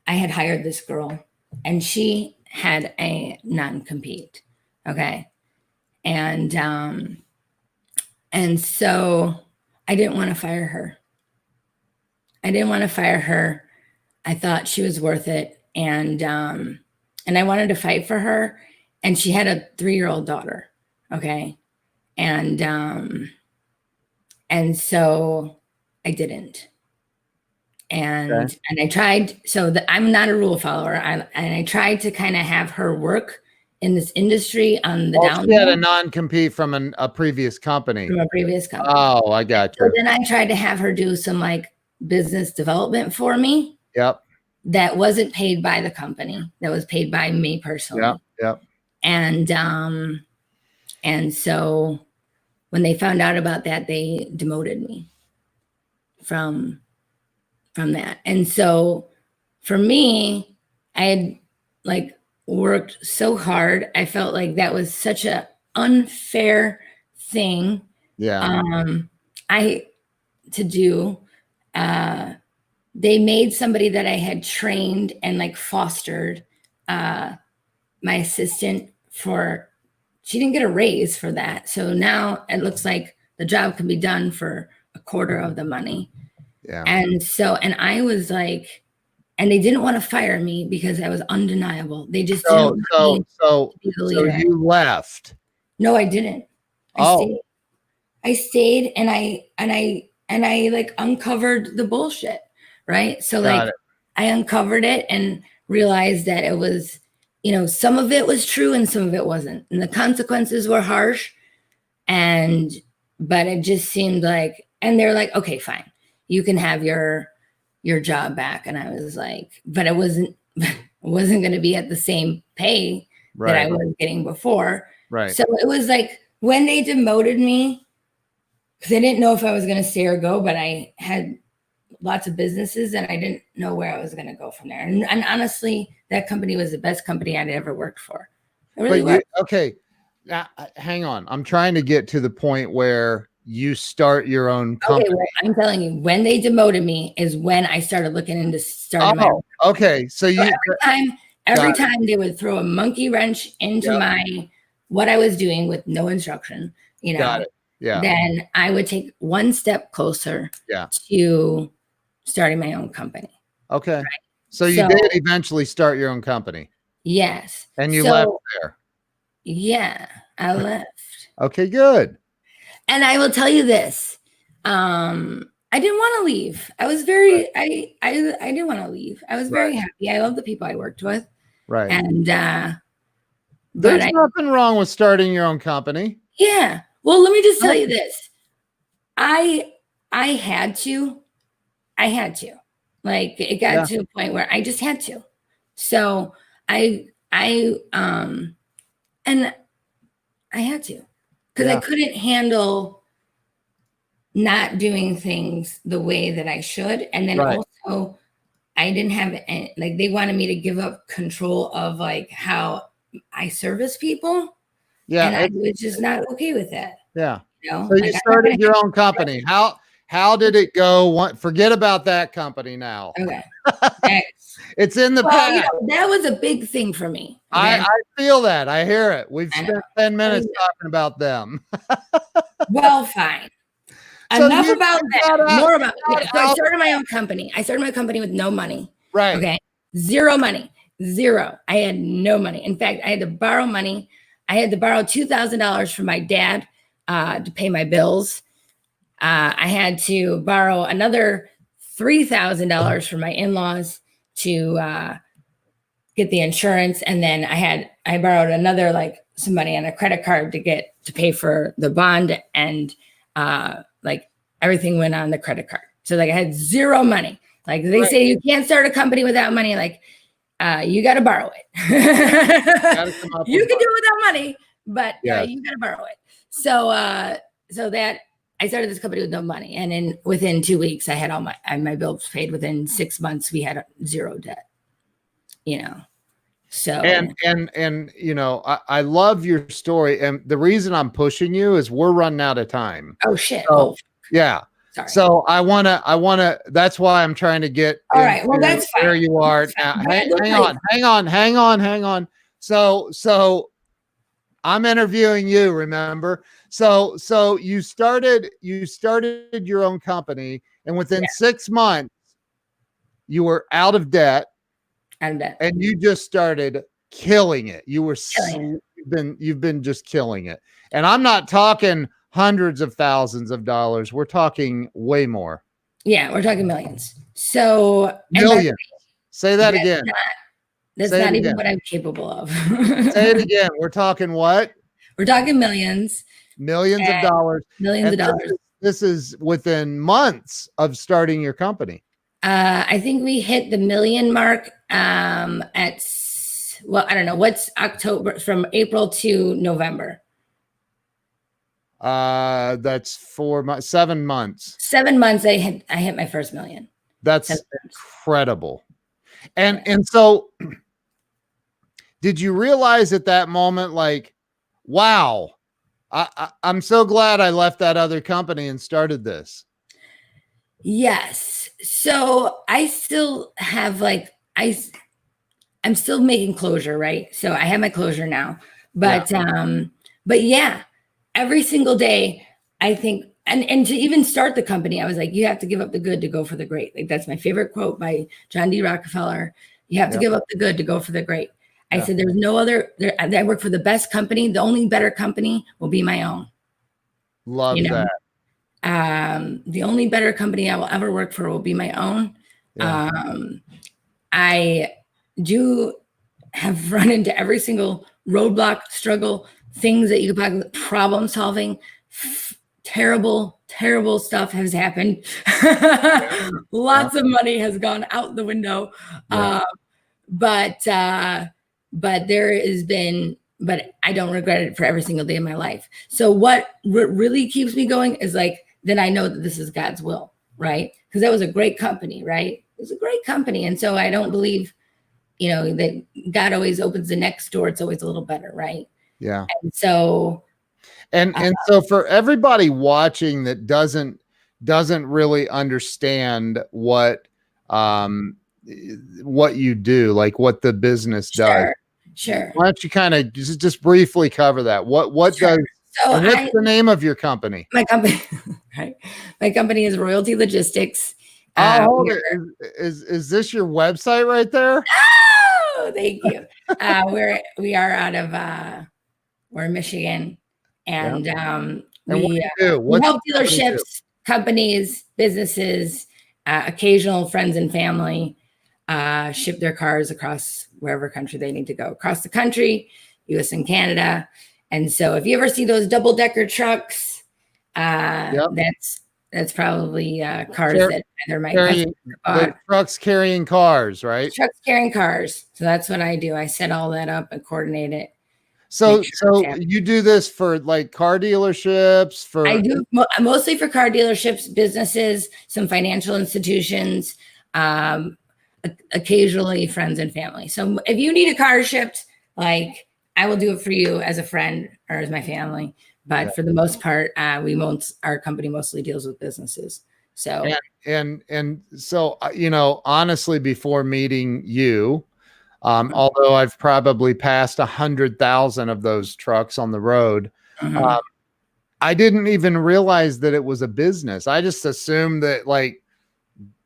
had hired this girl and she had a non-compete. Okay. And so I didn't want to fire her. I thought she was worth it. And I wanted to fight for her. And she had a 3-year-old daughter. Okay. And so I didn't. And I tried. So I'm not a rule follower. And I tried to kind of have her work in this industry on the down. She had a non-compete from a previous company. Oh, I got you. So then I tried to have her do some like business development for me. Yep. That wasn't paid by the company. That was paid by me personally. Yep. And so when they found out about that, they demoted me from that. And so for me, I had like worked so hard. I felt like that was such a unfair thing. Yeah. To do. They made somebody that I had trained and like fostered my assistant for, she didn't get a raise for that. So now it looks like the job can be done for a quarter of the money. Yeah. And so, and I was like, and they didn't want to fire me because I was undeniable. They just didn't want me to be the leader. So you left? No, I didn't. I stayed and I like uncovered the bullshit, right? So like I uncovered it and realized that it was, you know, some of it was true and some of it wasn't. And the consequences were harsh. But it just seemed like, and they're like, okay, fine, you can have your job back. And I was like, but it wasn't going to be at the same pay that I was getting before. Right. So it was like when they demoted me, because I didn't know if I was going to stay or go, but I had lots of businesses and I didn't know where I was going to go from there. And honestly, that company was the best company I'd ever worked for. It really was. Okay. Now, hang on. I'm trying to get to the point where you start your own company. Okay, well, I'm telling you, when they demoted me is when I started looking into starting my own company. Okay. So every time they would throw a monkey wrench into what I was doing with no instruction, you know. Got it. Yeah. Then I would take one step closer to starting my own company. Okay. Right? So you did eventually start your own company. Yes. And you left there. Yeah, I left. Okay, good. And I will tell you this. I didn't want to leave. I was very, I didn't want to leave. I was very happy. I love the people I worked with. Right. And there's nothing wrong with starting your own company. Yeah. Well, let me just tell you this. I had to. Like it got to a point where I just had to. So I had to, because I couldn't handle not doing things the way that I should. And then also I I didn't have like they wanted me to give up control of like how I service people. Yeah. And I was just not okay with that. Yeah. You know? So you started your own company. How did it go? Forget about that company now. Okay. Next. It's in the past. You know, that was a big thing for me. Okay? I feel that. I hear it. We've spent 10 minutes talking about them. Well, fine. So enough about that. More about so I started my own company. I started my company with no money. Right. Okay. Zero money. Zero. I had no money. In fact, I had to borrow money. I had to borrow $2,000 from my dad to pay my bills. I had to borrow another $3,000 from my in-laws to get the insurance, and then I borrowed another like some money on a credit card to pay for the bond, and like everything went on the credit card. So like I had zero money. Like they say you can't start a company without money. Like you got to borrow it. You can do it without money, but you got to borrow it. So that I started this company with no money, and within 2 weeks I had all my bills paid. Within 6 months we had zero debt. You know, so and you know, I love your story, and the reason I'm pushing you is we're running out of time. Oh shit! So, yeah. Sorry. So I wanna. That's why I'm trying to get. All right. Well, that's fine. Where you are now. Hang on. So I'm interviewing you. Remember? So you started your own company, and within 6 months, you were out of debt. And you just started killing it. You've been just killing it. And I'm not talking hundreds of thousands of dollars. We're talking way more. Yeah, we're talking millions. So millions. Say that again. That's not even what I'm capable of. Say it again. We're talking what? We're talking millions. Millions of dollars. Millions of dollars. This is within months of starting your company. I think we hit the million mark at, well, I don't know, what's October, from April to November. That's 7 months. 7 months I hit my first million. That's incredible. And so did you realize at that moment, like, wow, I'm so glad I left that other company and started this? Yes. So I still have I'm still making closure, right? So I have my closure now, but yeah, every single day I think, and to even start the company, I was like, you have to give up the good to go for the great. Like that's my favorite quote by John D. Rockefeller. You have to give up the good to go for the great. I said, there's no other, I work for the best company. The only better company will be my own. Love that. The only better company I will ever work for will be my own. Yeah. I do have run into every single roadblock, struggle, things that you could possibly, problem solving, terrible stuff has happened. Lots of money has gone out the window. But there has been, but I don't regret it for every single day of my life. So what really keeps me going is like, then I know that this is God's will, right? Because that was a great company, right? It was a great company. And so I don't believe, that God always opens the next door. It's always a little better, right? Yeah. And so, and so for everybody watching that doesn't really understand what you do, like what the business does. Sure. Why don't you kind of just briefly cover that? What does, so what's the name of your company? My company, right? My company is Royalty Logistics. Is this your website right there? Oh, thank you. We are out of we're in Michigan, and we help dealerships, companies, businesses, occasional friends and family ship their cars across wherever country they need to go, across the country, US and Canada. And so if you ever see those double-decker trucks, that's probably cars that either my the trucks carrying cars, right? Trucks carrying cars. So that's what I do. I set all that up and coordinate it. So you do this for like car dealerships? I do mostly for car dealerships, businesses, some financial institutions, occasionally friends and family. So if you need a car shipped, like I will do it for you as a friend or as my family. But for the most part, our company mostly deals with businesses. So and so honestly, before meeting you, although I've probably passed 100,000 of those trucks on the road, I didn't even realize that it was a business. I just assumed that like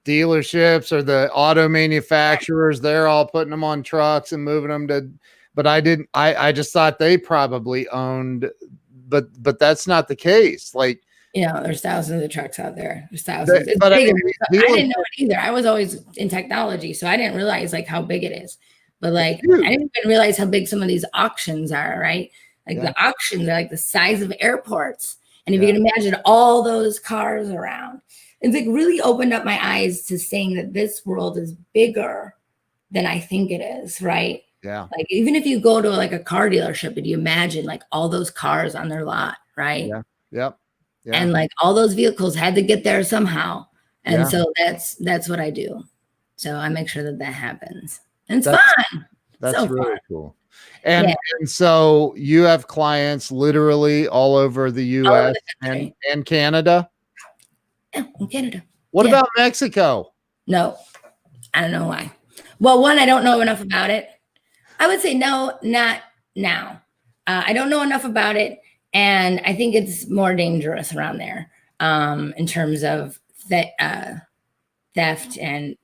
dealerships or the auto manufacturers, they're all putting them on trucks and moving them to, but I didn't, I just thought they probably owned, but that's not the case. Like, there's thousands of trucks out there. There's thousands. But I didn't know it either. I was always in technology, so I didn't realize like how big it is. But like, I didn't even realize how big some of these auctions are, right? Like the auctions are like the size of airports. And if you can imagine all those cars around, it's like really opened up my eyes to saying that this world is bigger than I think it is, right? Yeah. Like even if you go to like a car dealership and you imagine like all those cars on their lot, right? Yeah. Yep. Yeah. And like all those vehicles had to get there somehow. And so that's what I do. So I make sure that happens. And it's fun. That's so really cool. And so you have clients literally all over the US and Canada? Yeah, in Canada. What about Mexico? No, I don't know why. Well, one, I don't know enough about it. I would say no, not now. I don't know enough about it. And I think it's more dangerous around there in terms of theft and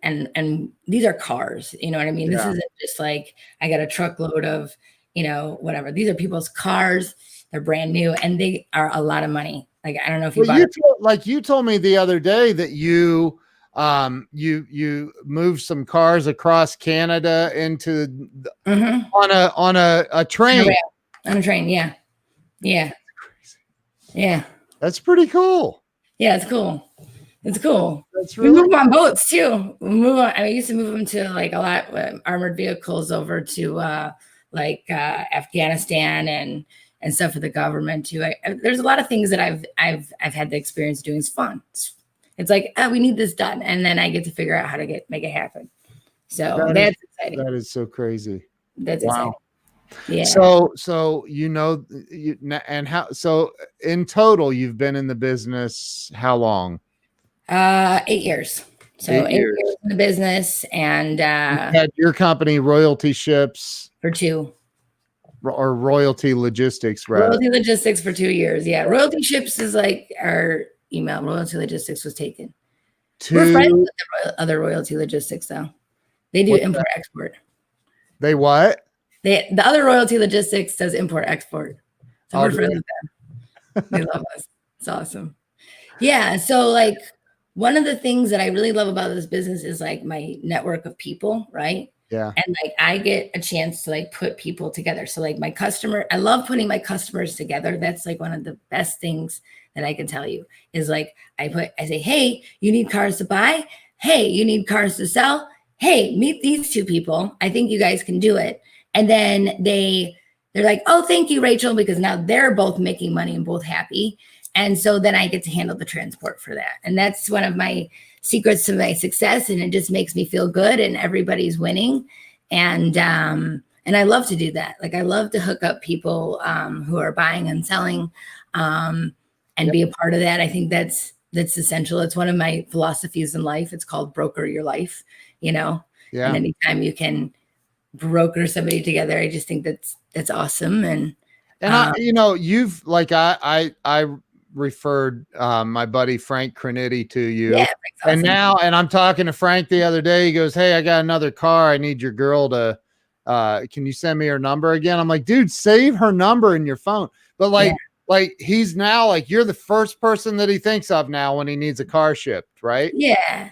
these are cars, you know what I mean? This isn't just like I got a truckload of, whatever. These are people's cars. They're brand new and they are a lot of money. Like, I don't know if you told me the other day that you moved some cars across Canada into on a train. On a train. Yeah. Yeah. Yeah. That's pretty cool. Yeah. It's cool. It's cool. That's really we move on boats too. I used to move them to like a lot of armored vehicles over to Afghanistan and stuff for the government too. There's a lot of things that I've had the experience doing. It's fun. It's like, we need this done, and then I get to figure out how to make it happen. So that's exciting. That is so crazy. That's exciting. Yeah. So and how? So in total, you've been in the business how long? 8 years. So 8 years in the business, and you had your company Royalty Ships for 2. Or Royalty Logistics, right? Royalty Logistics for 2 years. Yeah, Royalty Ships is like our email. Royalty Logistics was taken. We're friends with the other Royalty Logistics, though. They do import export. They what? The other Royalty Logistics does import export. So we're friends with them. They love us. It's awesome. Yeah. So like one of the things that I really love about this business is like my network of people, right? Yeah. And like I get a chance to like put people together. So like I love putting my customers together. That's like one of the best things that I can tell you is like I say, hey, you need cars to buy? Hey, you need cars to sell? Hey, meet these 2 people. I think you guys can do it. And then they're like, oh, thank you, Rachel, because now they're both making money and both happy. And so then I get to handle the transport for that. And that's one of my secrets to my success. And it just makes me feel good and everybody's winning. And I love to do that. Like I love to hook up people who are buying and selling and be a part of that. I think that's essential. It's one of my philosophies in life. It's called broker your life, Yeah. And anytime you can broker somebody together, I just think that's awesome. And you've like I referred my buddy Frank Cranitti to you. Yeah, awesome. And I'm talking to Frank the other day. He goes, hey, I got another car. I need your girl to can you send me her number again? I'm like, dude, save her number in your phone. But like he's now like you're the first person that he thinks of now when he needs a car shipped, right? Yeah.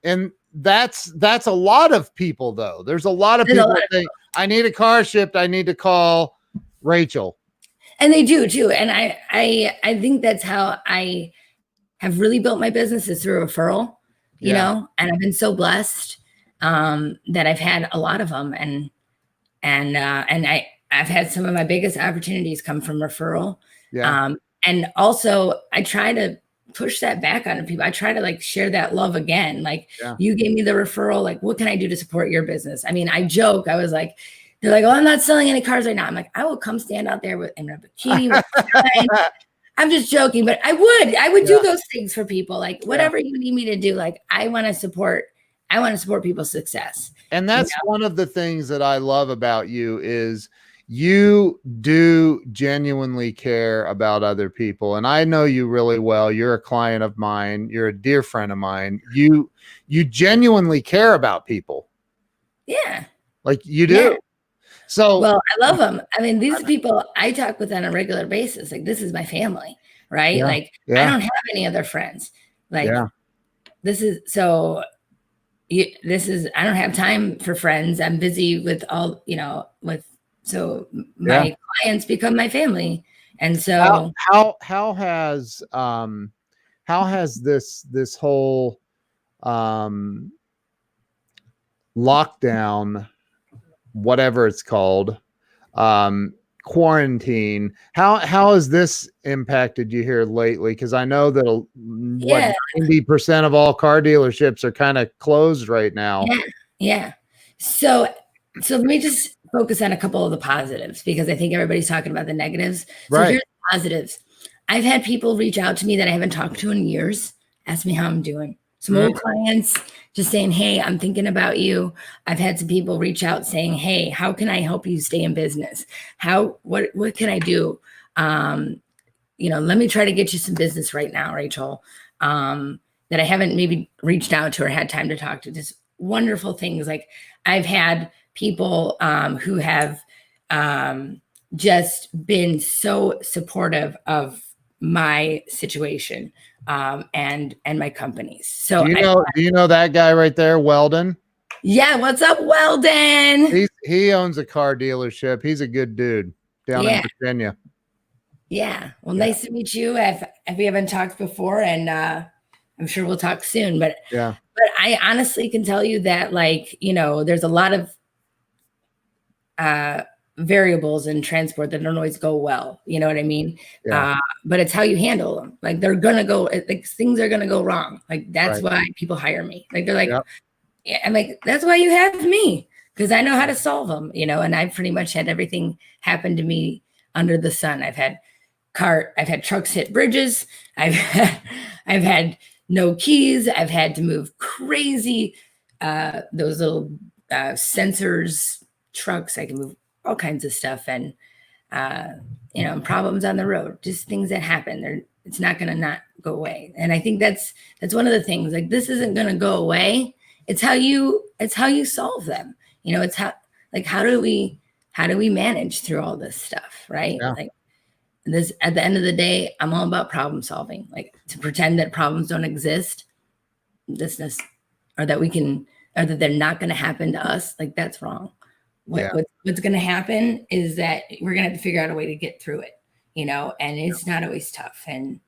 And that's a lot of people though. There's a lot of people that think I need a car shipped. I need to call Rachel. And they do too. And I think that's how I have really built my business is through referral, you know, and I've been so blessed that I've had a lot of them. And I've had some of my biggest opportunities come from referral. Yeah. And also I try to push that back on people. I try to like share that love again. Like Yeah. you gave me the referral. Like, what can I do to support your business? I mean, I joke. I was like, they're like, oh, I'm not selling any cars right now. I'm like, I will come stand out there in a bikini with sign. I'm just joking, but I would do those things for people. Like whatever you need me to do. Like I want to support people's success. And that's one of the things that I love about you is you do genuinely care about other people. And I know you really well. You're a client of mine. You're a dear friend of mine. You genuinely care about people. Yeah. Like you do. Yeah. So, well, I love them. I mean, these people I talk with on a regular basis. Like this is my family, right? Like I don't have any other friends. Like this is so I don't have time for friends. I'm busy with all, so my clients become my family. And so how has this whole lockdown, whatever it's called, quarantine, how has this impacted you here lately? Because I know that 90% of all car dealerships are kind of closed right now. Yeah. So let me just focus on a couple of the positives, because I think everybody's talking about the negatives. So here's the positives. I've had people reach out to me that I haven't talked to in years, ask me how I'm doing. Some old clients just saying, hey, I'm thinking about you. I've had some people reach out saying, hey, how can I help you stay in business? What can I do? Let me try to get you some business right now, Rachel, that I haven't maybe reached out to or had time to talk to. Just wonderful things. Like I've had people who have just been so supportive of my situation and my companies. So do you know that guy right there, Weldon? Yeah, what's up, Weldon? He owns a car dealership. He's a good dude down in Virginia. Yeah. Well, nice to meet you. If we haven't talked before, and I'm sure we'll talk soon. But I honestly can tell you that, like, there's a lot of variables in transport that don't always go well. You know what I mean? But it's how you handle them. Like they're gonna go. Like things are gonna go wrong. Like that's why people hire me. Like they're like, I'm like, that's why you have me, because I know how to solve them. And I've pretty much had everything happen to me under the sun. I've had trucks hit bridges. I've had no keys. I've had to move crazy those little sensors trucks. I can move all kinds of stuff, and problems on the road, just things that happen. It's not going to not go away. And I think that's one of the things. Like this isn't going to go away. It's how you solve them. It's how do we manage through all this stuff, right? Like this, at the end of the day, I'm all about problem solving. Like to pretend that problems don't exist, or that they're not going to happen to us. Like that's wrong. What's going to happen is that we're going to have to figure out a way to get through it, and it's not always tough. And,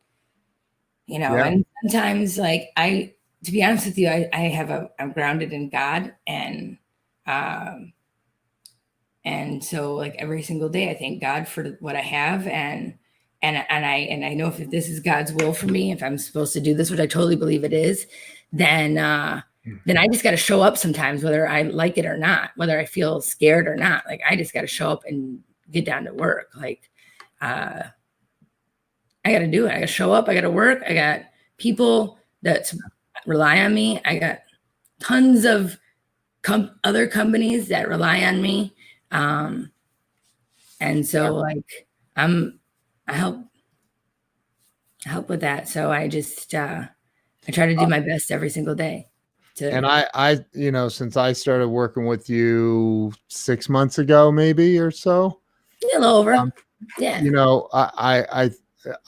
and sometimes to be honest with you, I'm grounded in God, and so like every single day I thank God for what I have. And I know if this is God's will for me, if I'm supposed to do this, which I totally believe it is, then I just got to show up sometimes, whether I like it or not, whether I feel scared or not. Like I just got to show up and get down to work. Like I got to do it. I got to show up. I got to work. I got people that rely on me. I got tons of other companies that rely on me. And so I help with that. So I just, I try to do my best every single day. And I, since I started working with you 6 months ago, maybe or so, a little over.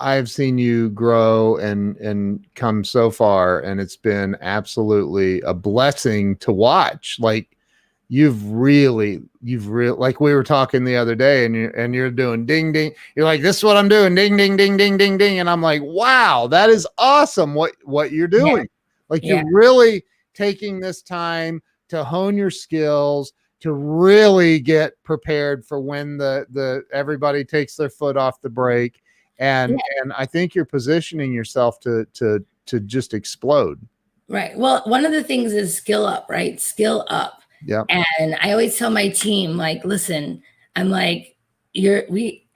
I've seen you grow and come so far, and it's been absolutely a blessing to watch. Like you've really, like we were talking the other day, and you're doing ding ding. You're like, this is what I'm doing, ding ding ding ding ding ding, and I'm like, wow, that is awesome. What you're doing, like you're really taking this time to hone your skills, to really get prepared for when the everybody takes their foot off the brake. and I think you're positioning yourself to just explode. Right. Well, one of the things is skill up, right? Skill up. Yeah. And I always tell my team, like, listen, I'm like,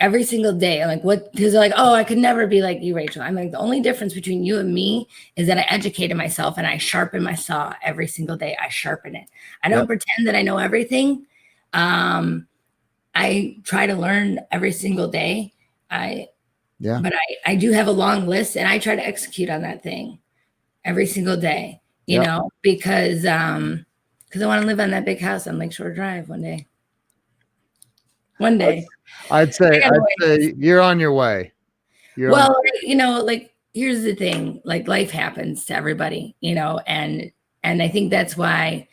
every single day, I'm like, what? Because they're like, oh, I could never be like you, Rachel. I'm like, the only difference between you and me is that I educated myself and I sharpen my saw every single day. I sharpen it. I don't pretend that I know everything. I try to learn every single day. But I do have a long list and I try to execute on that thing every single day, you know, because I want to live on that big house on Lakeshore Drive one day. One day. I'd say you're on your way. Well, you know, like, here's the thing, like, life happens to everybody, you know, and I think that's why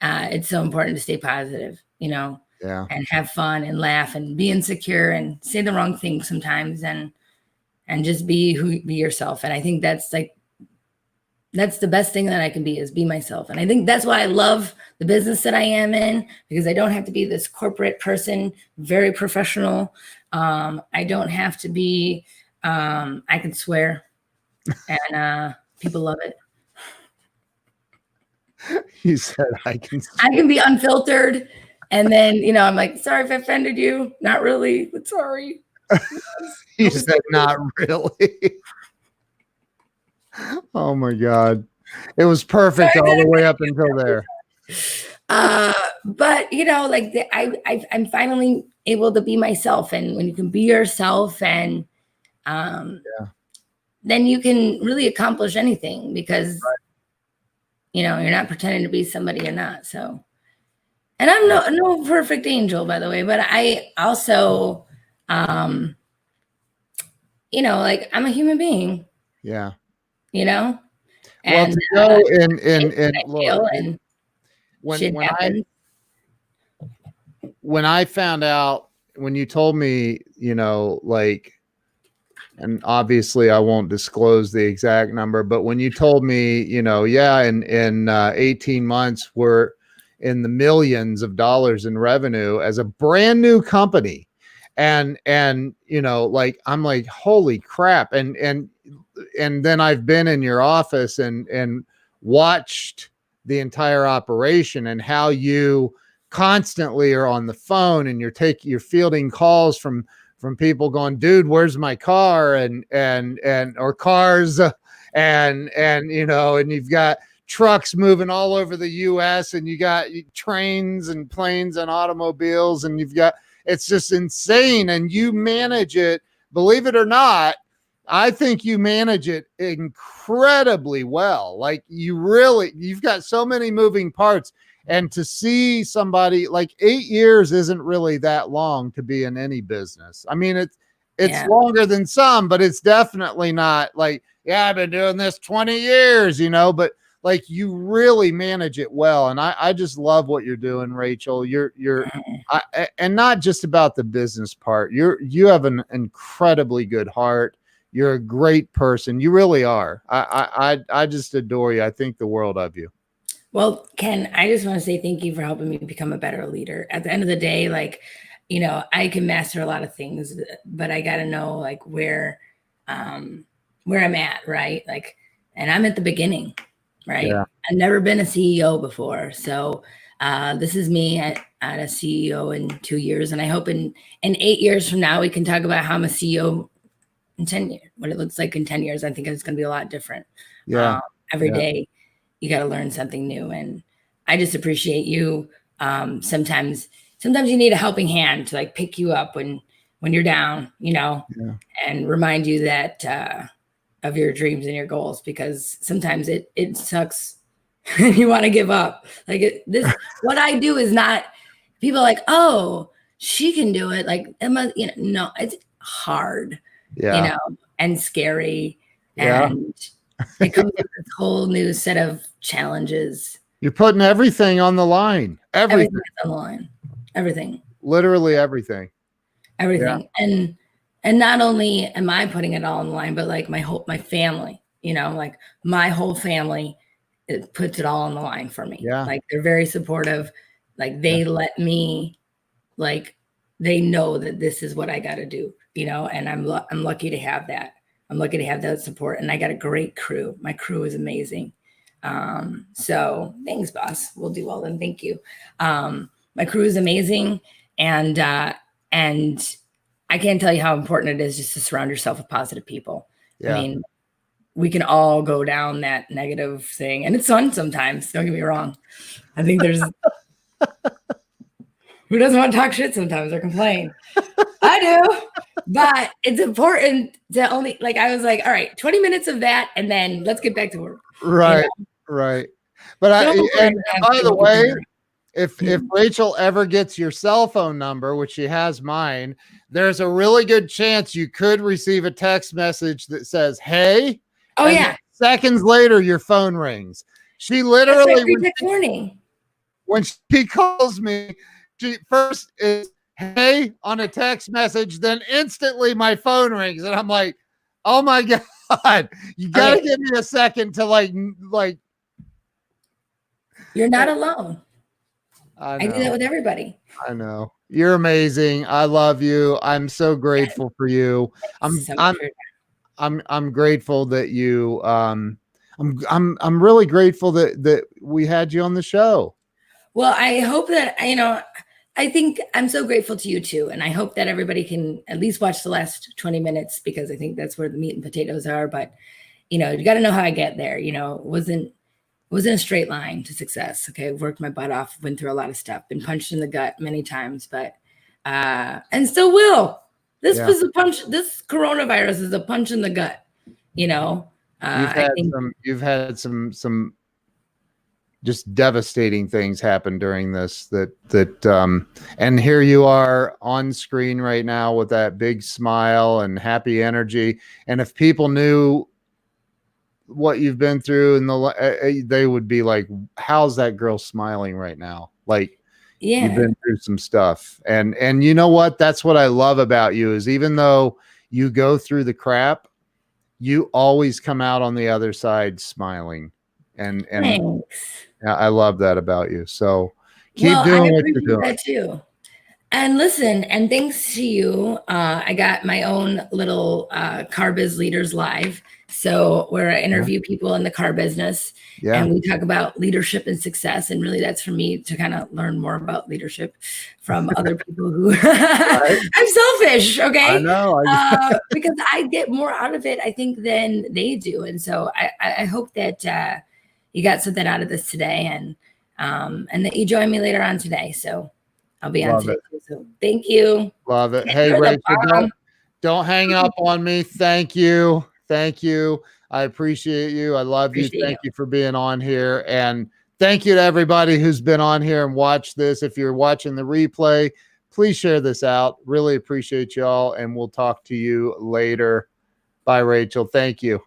it's so important to stay positive, you know, and have fun and laugh and be insecure and say the wrong thing sometimes and just be yourself. And I think that's the best thing that I can be, is be myself. And I think that's why I love the business that I am in, because I don't have to be this corporate person, very professional. I don't have to be, I can swear and people love it. You said I can be unfiltered. And then, you know, I'm like, sorry if I offended you. Not really, but sorry. You said not really. Oh my God. It was perfect all the way up until there. But you know, like, I'm finally able to be myself. And when you can be yourself, and then you can really accomplish anything, because you know, you're not pretending to be somebody you're not. So, and I'm no perfect angel, by the way, but I also, you know, like, I'm a human being. Yeah. You know? Well, and to go and look, when I found out, when you told me, you know, like, and obviously I won't disclose the exact number, but when you told me, you know, in 18 months, we're in the millions of dollars in revenue as a brand new company. And, you know, like, I'm like, holy crap. And then I've been in your office and watched the entire operation, and how you constantly are on the phone, and you're fielding calls from people going, dude, where's my car? And or cars, and you know, and you've got trucks moving all over the US, and you got trains and planes and automobiles, and it's just insane. And you manage it, believe it or not. I think you manage it incredibly well. Like, you've got so many moving parts. And to see somebody, like, 8 years isn't really that long to be in any business. I mean, it's longer than some, but it's definitely not like, I've been doing this 20 years, you know, but like, you really manage it well. And I just love what you're doing, Rachel. And not just about the business part. You have an incredibly good heart. You're a great person. You really are. I just adore you. I think the world of you. Well, Ken, I just want to say thank you for helping me become a better leader. At the end of the day, like, you know, I can master a lot of things, but I got to know, like, where I'm at, right? Like, and I'm at the beginning, right? Yeah. I've never been a CEO before. So this is me at a CEO in 2 years. And I hope in 8 years from now, we can talk about how I'm a CEO in 10 years, what it looks like in 10 years. I think it's going to be a lot different. Yeah. Every day you got to learn something new. And I just appreciate you. Sometimes you need a helping hand to, like, pick you up when you're down, you know, and remind you that, of your dreams and your goals, because sometimes it sucks. You want to give up. Like, what I do is not, people are like, oh, she can do it. Like, you know, no, it's hard, you know, and scary. And it comes with this whole new set of challenges. You're putting everything on the line. Everything on the line. Everything. Literally everything. Everything. Yeah. And not only am I putting it all on the line, but like my family, you know, like my whole family, it puts it all on the line for me. Yeah. Like, they're very supportive. Like, they let me, like, they know that this is what I got to do, and I'm lucky to have that. I'm lucky to have that support, and I got a great crew. My crew is amazing. So thanks, boss. We'll do well then. Thank you. My crew is amazing, and I can't tell you how important it is just to surround yourself with positive people. Yeah. I mean, we can all go down that negative thing, and it's fun sometimes. Don't get me wrong. I think there's who doesn't want to talk shit sometimes or complain? I do, but it's important to only I was like, all right, 20 minutes of that, and then let's get back to work. Right, right. But and by the way, if Rachel ever gets your cell phone number, which she has mine, there's a really good chance you could receive a text message that says, "Hey." Oh, yeah. Seconds later, your phone rings. She literally, when she calls me, she first is, "Hey," on a text message, then instantly my phone rings. And I'm like, oh my God, you got to give me a second to like. You're not alone. I do that with everybody. I know. You're amazing. I love you. I'm so grateful for you. I'm grateful that you I'm really grateful that we had you on the show. Well, I hope that I think I'm so grateful to you too, and I hope that everybody can at least watch the last 20 minutes because I think that's where the meat and potatoes are. But you got to know how I get there. It wasn't a straight line to success. Okay, I've worked my butt off, went through a lot of stuff, been punched in the gut many times, but and still will. This was a punch. This coronavirus is a punch in the gut. You've had some just devastating things happen during this. And here you are on screen right now with that big smile and happy energy. And if people knew what you've been through, and they would be like, "How's that girl smiling right now?" Like. Yeah. You've been through some stuff. And you know what? That's what I love about you is even though you go through the crap, you always come out on the other side smiling. And thanks. I love that about you. So keep doing what you're doing. That too. And listen, and thanks to you, I got my own little Car Biz Leaders Live. So where I interview people in the car business and we talk about leadership and success. And really that's for me to kind of learn more about leadership from other people who I'm selfish. Okay. I know. Because I get more out of it, I think, than they do. And so I hope that you got something out of this today and that you join me later on today. So I'll be on today too. So thank you. Love it. Hey, Rachel, don't hang up on me. Thank you. Thank you. I appreciate you. I love you. Thank you for being on here. And thank you to everybody who's been on here and watched this. If you're watching the replay, please share this out. Really appreciate y'all. And we'll talk to you later. Bye, Rachel. Thank you.